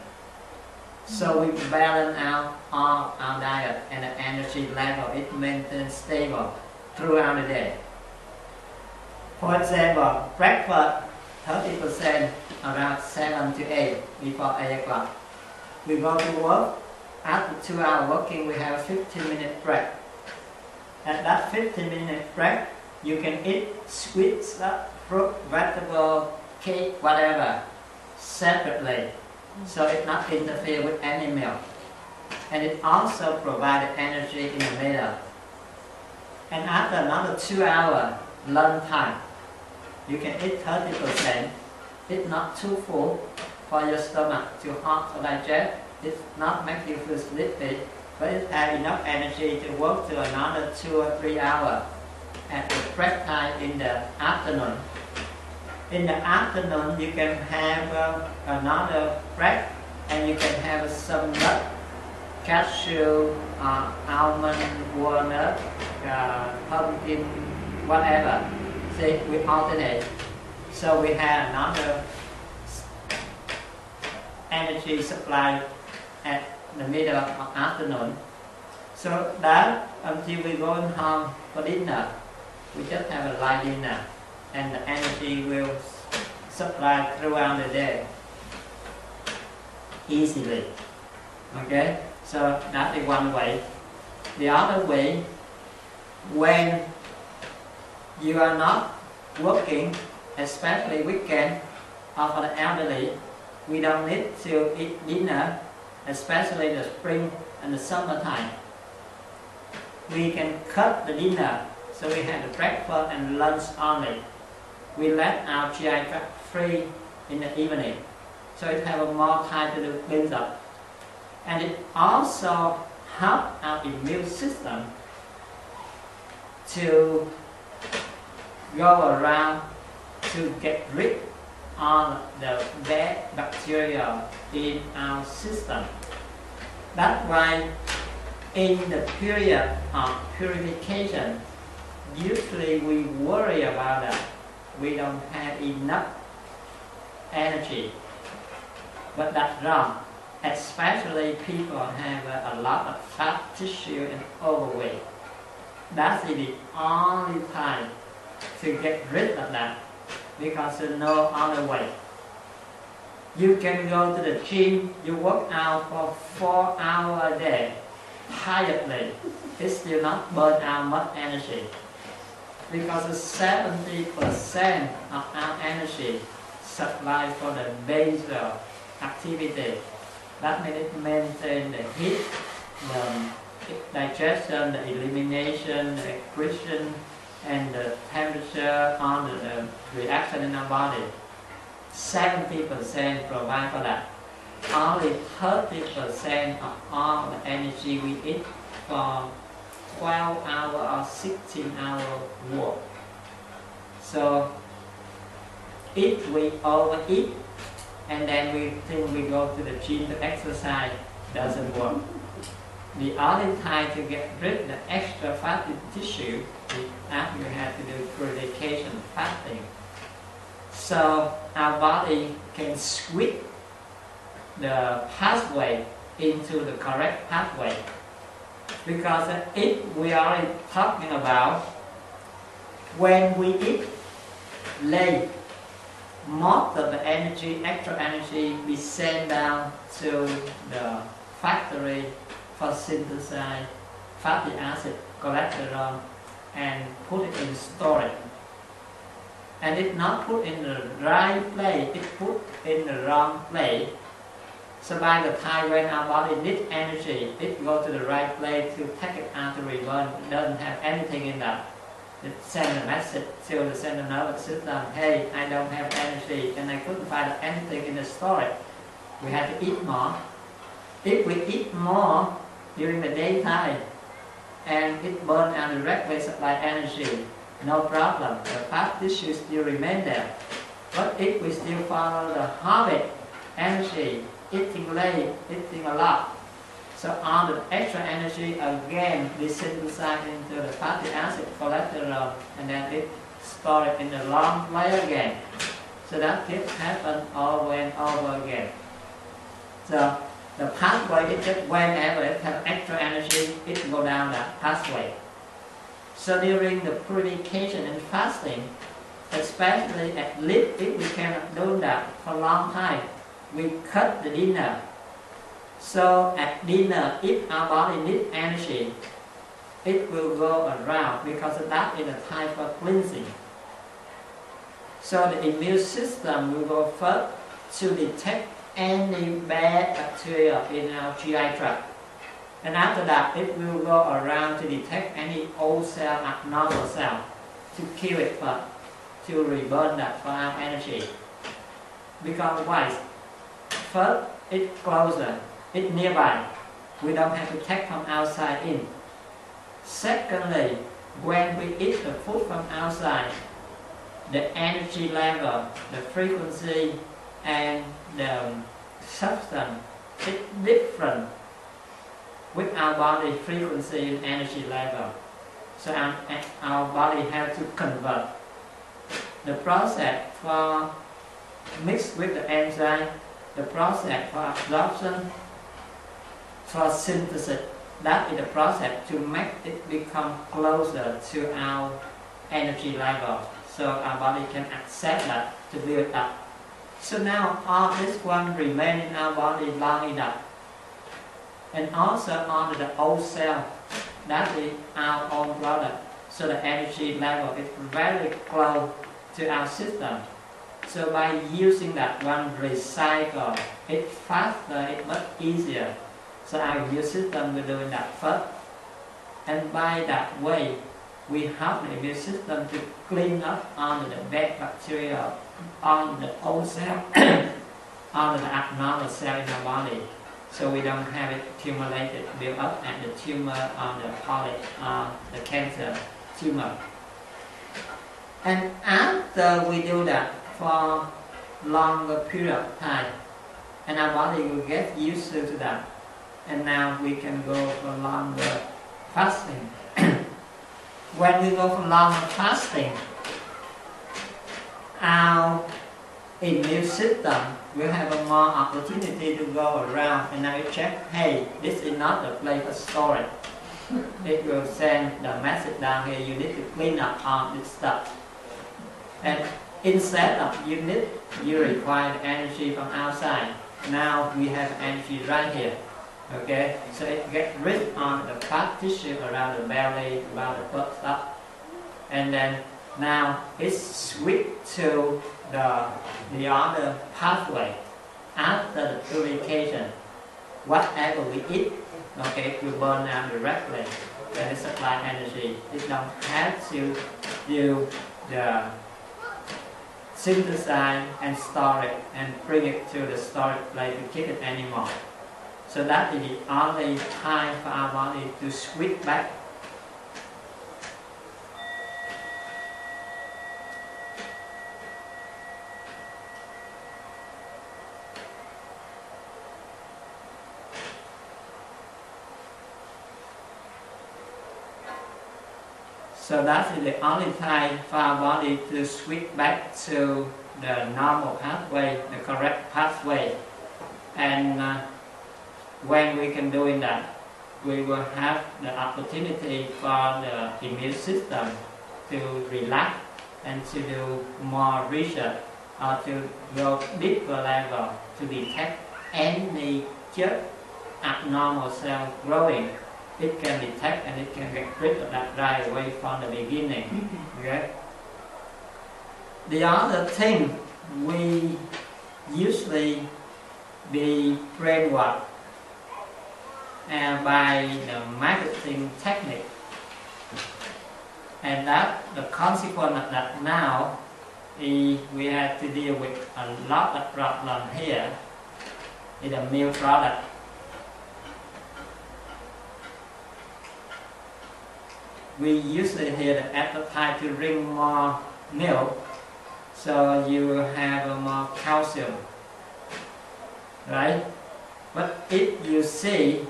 So we balance out all our diet, and the energy level is maintained stable throughout the day. For example, breakfast 30% around 7 to 8 before 8 o'clock. We go to work. After 2 hours working, we have a 15-minute break. At that 15-minute break, you can eat sweets, fruit, vegetable, cake, whatever, separately, so it not interfere with any meal. And it also provides energy in the middle. And after another 2 hours lunch time, You can eat 30%. It's not too full for your stomach, too hot to digest. It's not make you feel sleepy, but it has enough energy to work to another 2 or 3 hours at the break time in the afternoon. In the afternoon, you can have another break, and you can have some nut, cashew, almond, walnut, pumpkin, whatever. See, we alternate. So we have another energy supply at the middle of afternoon. So that until we go home for dinner, we just have a light dinner, and the energy will supply throughout the day easily. Okay, so that is one way. The other way, when you are not working, especially weekend, or for the elderly, we don't need to eat dinner, especially the spring and the summertime. We can cut the dinner, so we have the breakfast and lunch only. We let our GI tract free in the evening, so it have more time to do cleanse up. And it also helps our immune system to go around to get rid of the bad bacteria in our system. That's why in the period of purification, usually we worry about that. We don't have enough energy. But that's wrong. Especially people have a lot of fat tissue and overweight. That's the only time to get rid of that, because there's no other way. You can go to the gym, you work out for 4 hours a day, tiredly. It still not burn out much energy, because 70% of our energy supplied for the basal activity. That means it maintains the heat, the digestion, the elimination, the excretion, and the temperature on the reaction in our body. 70% provide for that. Only 30% of all the energy we eat for 12 hour or 16 hour work. So if we overeat and then we think we go to the gym to exercise, doesn't work. The only time to get rid of the extra fatty tissue is after you have to do purification fasting. So our body can switch the pathway into the correct pathway. Because if we are talking about when we eat late, most of the energy, extra energy, we send down to the factory for synthesize fatty acid, cholesterol, and put it in storage. And it's not put in the right place, it's put in the wrong place. So by the time when our body needs energy, it goes to the right place to take it out to reburn. It doesn't have anything in that. It sends a message to the central nervous system, hey, I don't have energy and I couldn't find anything in the storage. We have to eat more. If we eat more during the daytime and it burns out the directly supply energy, no problem. The fat tissue still remain there. But if we still follow the habit, energy, eating late, eating a lot, so all the extra energy again we synthesize into the fatty acid, cholesterol, and then it store it in the long place again. So that keeps happen over and over again. So the pathway is just whenever it has extra energy, it go down that pathway. So during the purification and fasting, especially at least if we cannot do that for a long time, we cut the dinner. So at dinner, if our body needs energy, it will go around because that is a time for cleansing. So the immune system will go first to detect any bad bacteria in our GI tract. And after that, it will go around to detect any old cell, abnormal cell, to kill it first. to reburn that for our energy. Because why? First, it's closer, it's nearby. We don't have to take from outside in. Secondly, when we eat the food from outside, the energy level, the frequency and the substance is different with our body frequency and energy level. So our body has to convert. The process for mixed with the enzyme, the process for absorption, for synthesis, that is the process to make it become closer to our energy level. So our body can accept that to build up. So now all this one remain in our body long enough. And also on the old cell, that is our own product. So the energy level is very close to our system. So by using that one recycle, it's faster, it's much easier. So our immune system will do that first. And by that way, we help the immune system to clean up all the bad bacteria on the old cell, on the abnormal cell in our body. So we don't have it accumulated, build up at the tumor or the polyp or the cancer tumor. And after we do that for longer period of time, and our body will get used to that, and now we can go for longer fasting. When we go for longer fasting, our immune system will have a more opportunity to go around and now you check, hey, this is not the place for storage. It will send the message down here, you need to clean up all this stuff. And instead of you require the energy from outside, now we have energy right here. Okay, so it gets rid of the fat tissue around the belly, around the butt stuff, and then now it's switched to the other pathway after the purification. Whatever we eat, okay, will burn out directly and it supply energy. It don't have to do the synthesize and store it and bring it to the storage place to keep it anymore. So that is the only time for our body to switch back. So that is the only time for our body to switch back to the normal pathway, the correct pathway. And when we can do that, we will have the opportunity for the immune system to relax and to do more research or to go deeper level to detect any just abnormal cell growing. It can detect and it can get rid of that right away from the beginning. Okay? The other thing, we usually be brainwashed by the marketing technique, and that the consequence of that now is we have to deal with a lot of problem here in the milk product. We usually hear the advertise to drink more milk, so you will have more calcium, right? But if you see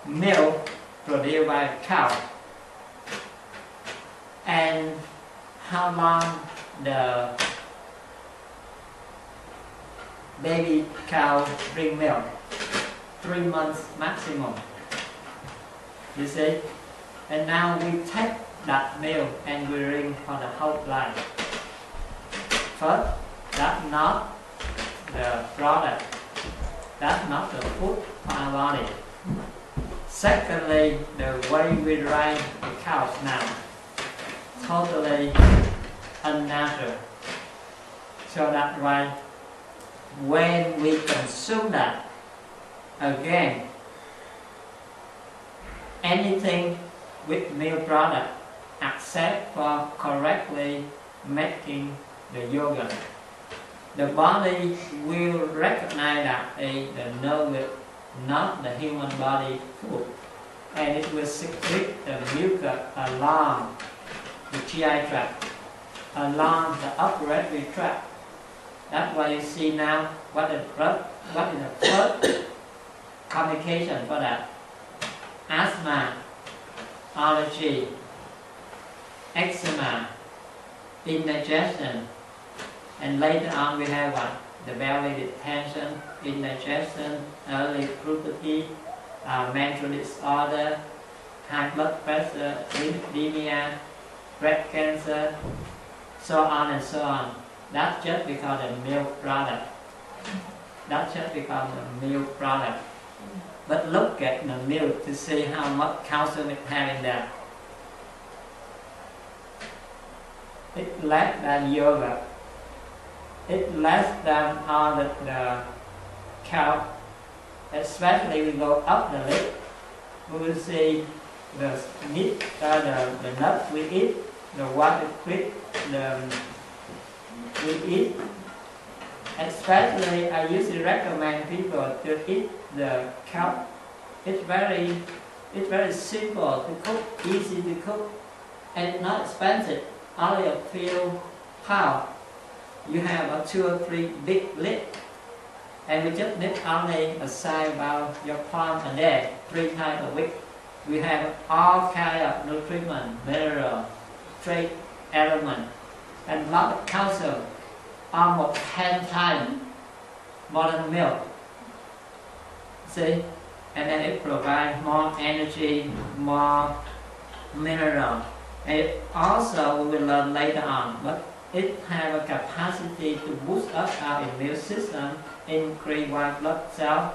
milk produced by a cow, and how long the baby cow drink milk? 3 months maximum. You see? And now we take that milk and we drink for the whole life. First, that's not the product. That's not the food for our body. Secondly, the way we raise the cows now, totally unnatural. So that's why when we consume that, again, anything with milk product, except for correctly making the yogurt. The body will recognize that the nerve is not the human body food, and it will secrete the mucus along the GI tract, along the upper respiratory tract. That's why you see now what is the first complication for that: asthma, allergy, eczema, indigestion, and later on we have what? The belly distension, indigestion, early puberty, mental disorder, high blood pressure, lymphedema, breast cancer, so on and so on. That's just because the milk product. That's just because the milk product. But look at the milk to see how much calcium it has in there. It's less than yogurt. It's less than all the cow. Especially we go up the list, we will see the meat, the nuts we eat, the water quick, we eat. Especially I usually recommend people to eat the cow. It's very simple to cook, easy to cook, and it's not expensive. Only a few pounds. You have 2 or 3 big lids, and we just need only a size about your palm a day, 3 times a week. We have all kinds of nutrition, mineral, trace element, and a lot of calcium, almost 10 times more than milk. See? And then it provides more energy, more mineral. And it also, we will learn later on, but it has a capacity to boost up our immune system, increase white blood cells.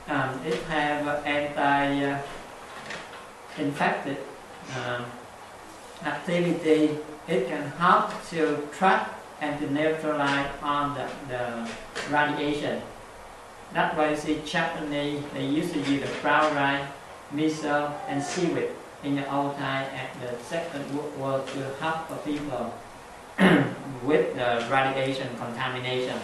It has anti-infective activity. It can help to trap and to neutralize on the radiation. That's why you see Japanese, they used to use the brown rice, miso, and seaweed in the old time at the Second World War to help the people with the radiation contamination.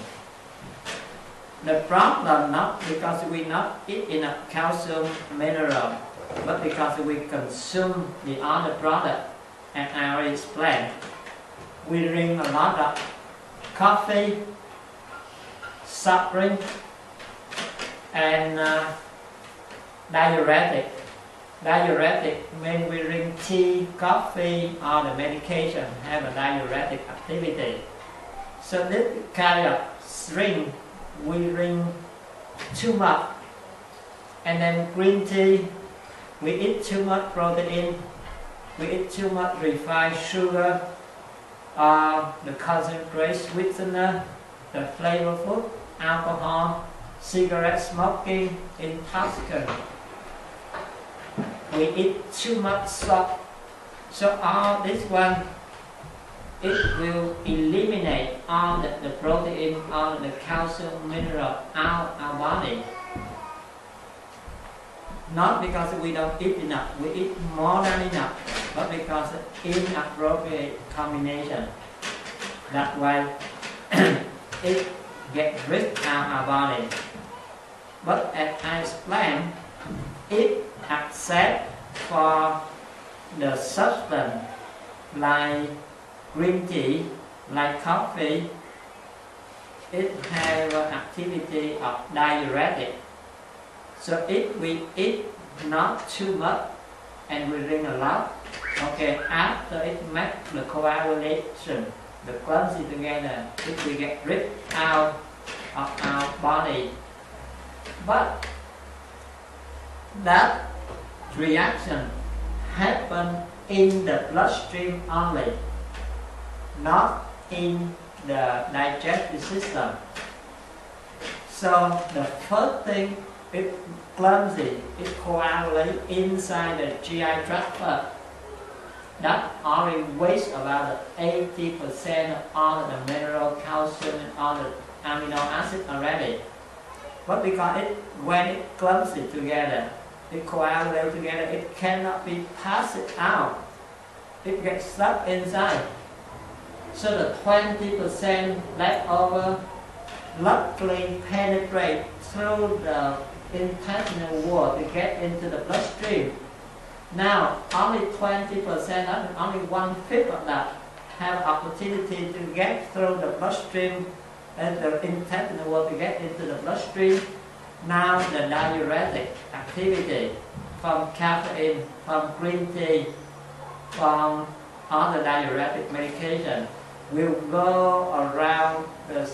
The problem not because we not eat enough calcium mineral, but because we consume the other product, and I already explained. We drink a lot of coffee, soft drink, and diuretic. Diuretic means we drink tea, coffee, or the medication have a diuretic activity. So this kind of drink, we drink too much. And then green tea, we eat too much protein, we eat too much refined sugar, the concentrate sweetener, the flavorful, alcohol, cigarette smoking, intoxicant. We eat too much salt. So all this one, it will eliminate all the protein, all the calcium, mineral out of our body. Not because we don't eat enough, we eat more than enough, but because of inappropriate combination. That's why it gets rid of our body. But as I explained, it accept for the substance like green tea, like coffee, it has an activity of diuretic. So if we eat not too much and we drink a lot, okay, after it makes the coagulation, the clumsy together, it will get rid out of our body. But that reaction happens in the bloodstream only, not in the digestive system. So the first thing, it's clumsy, it coagulates inside the GI tract first. That already wastes about 80% of all the mineral, calcium, and all the amino acids already. But because when it clumsy together, it coagulates together, it cannot be passed out. It gets stuck inside. So the 20% left over luckily penetrate through the intestinal wall to get into the bloodstream. Now only 20%, only 1/5 of that, have opportunity to get through the bloodstream and the intestinal wall to get into the bloodstream. Now the diuretic activity from caffeine, from green tea, from other diuretic medication will go around the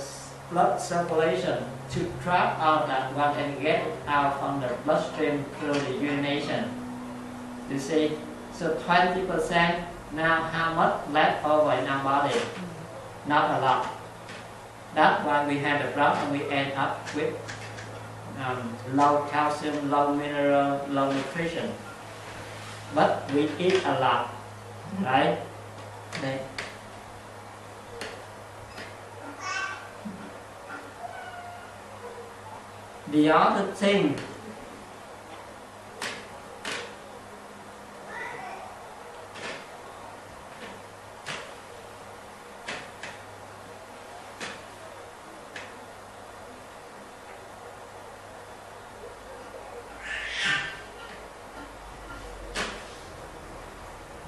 blood circulation to trap out that one and get it out from the bloodstream through the urination. You see, so 20%. Now how much left over in our body? Not a lot. That's why we have the problem. We end up with low calcium, low mineral, low nutrition. But we eat a lot, right? The other thing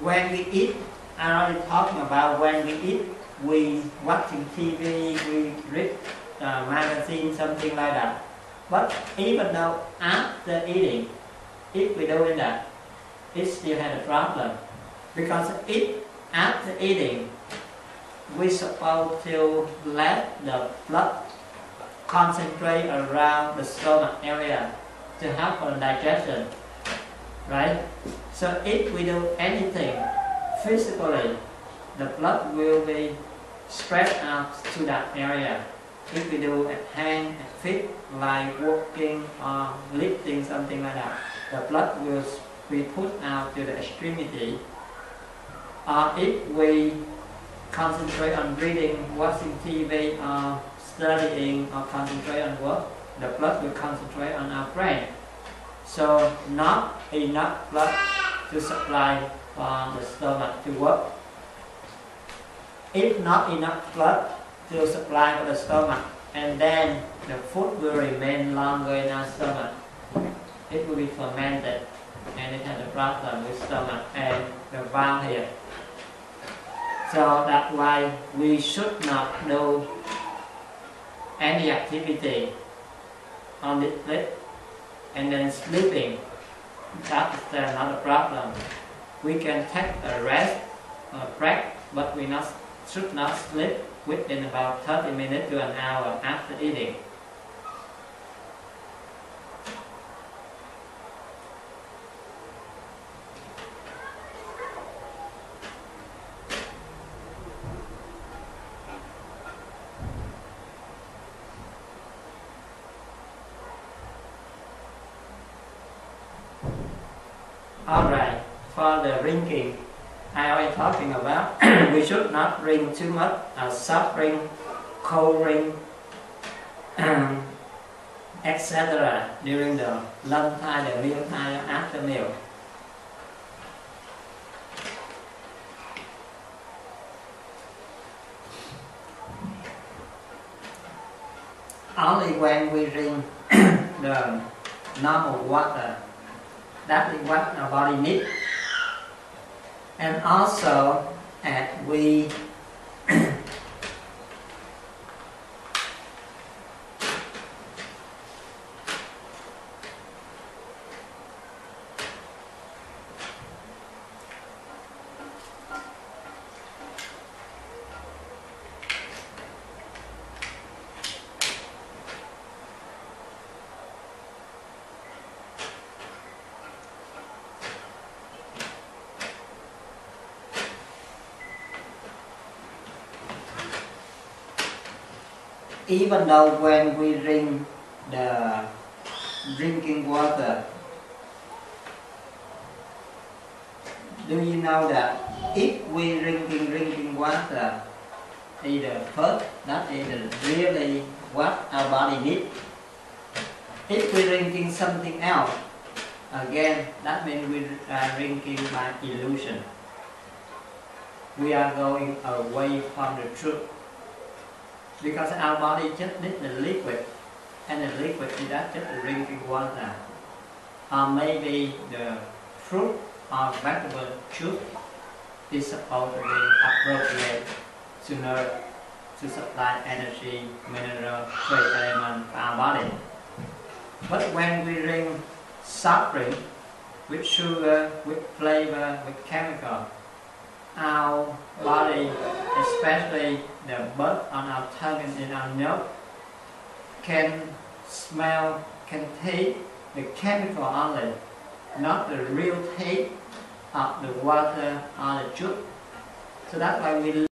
when we eat, I'm already talking about when we eat, we watching TV, we read magazine, something like that. But even though after eating, if we're doing that, it still has a problem. Because if after eating, we're supposed to let the blood concentrate around the stomach area to help for digestion, right? So if we do anything physically, the blood will be spread out to that area. If we do at hand, at feet, like walking or lifting, something like that, the blood will be put out to the extremity. Or if we concentrate on reading, watching TV, or studying, or concentrate on work, the blood will concentrate on our brain. So not enough blood to supply for the stomach to work. If not enough blood to supply for the stomach, and then the food will remain longer in our stomach, it will be fermented, and it has a problem with stomach and the valve here. So that's why we should not do any activity on this list and then sleeping. That's another problem. We can take a rest, a break, but we should not sleep within about 30 minutes to an hour after eating. Alright, for the drinking, I already talking about we should not drink too much soft drink, cold drink, etc. during the lunch time, the meal time, after meal. Only when we drink the normal water, that is what our body needs. And also, we even though when we drink the drinking water, do you know that if we drinking water, either first, that is really what our body needs. If we're drinking something else, again, that means we are drinking by illusion. we are going away from the truth. Because our body just needs the liquid, and the liquid is just the drinking water. Or maybe the fruit or vegetable juice is supposed to be appropriate to nourish, to supply energy, mineral, trace element for our body. But when we drink soft drink with sugar, with flavor, with chemical, our body, especially the bud on our tongue and in our nose, can smell, can taste the chemical only, not the real taste of the water or the juice. So that's why we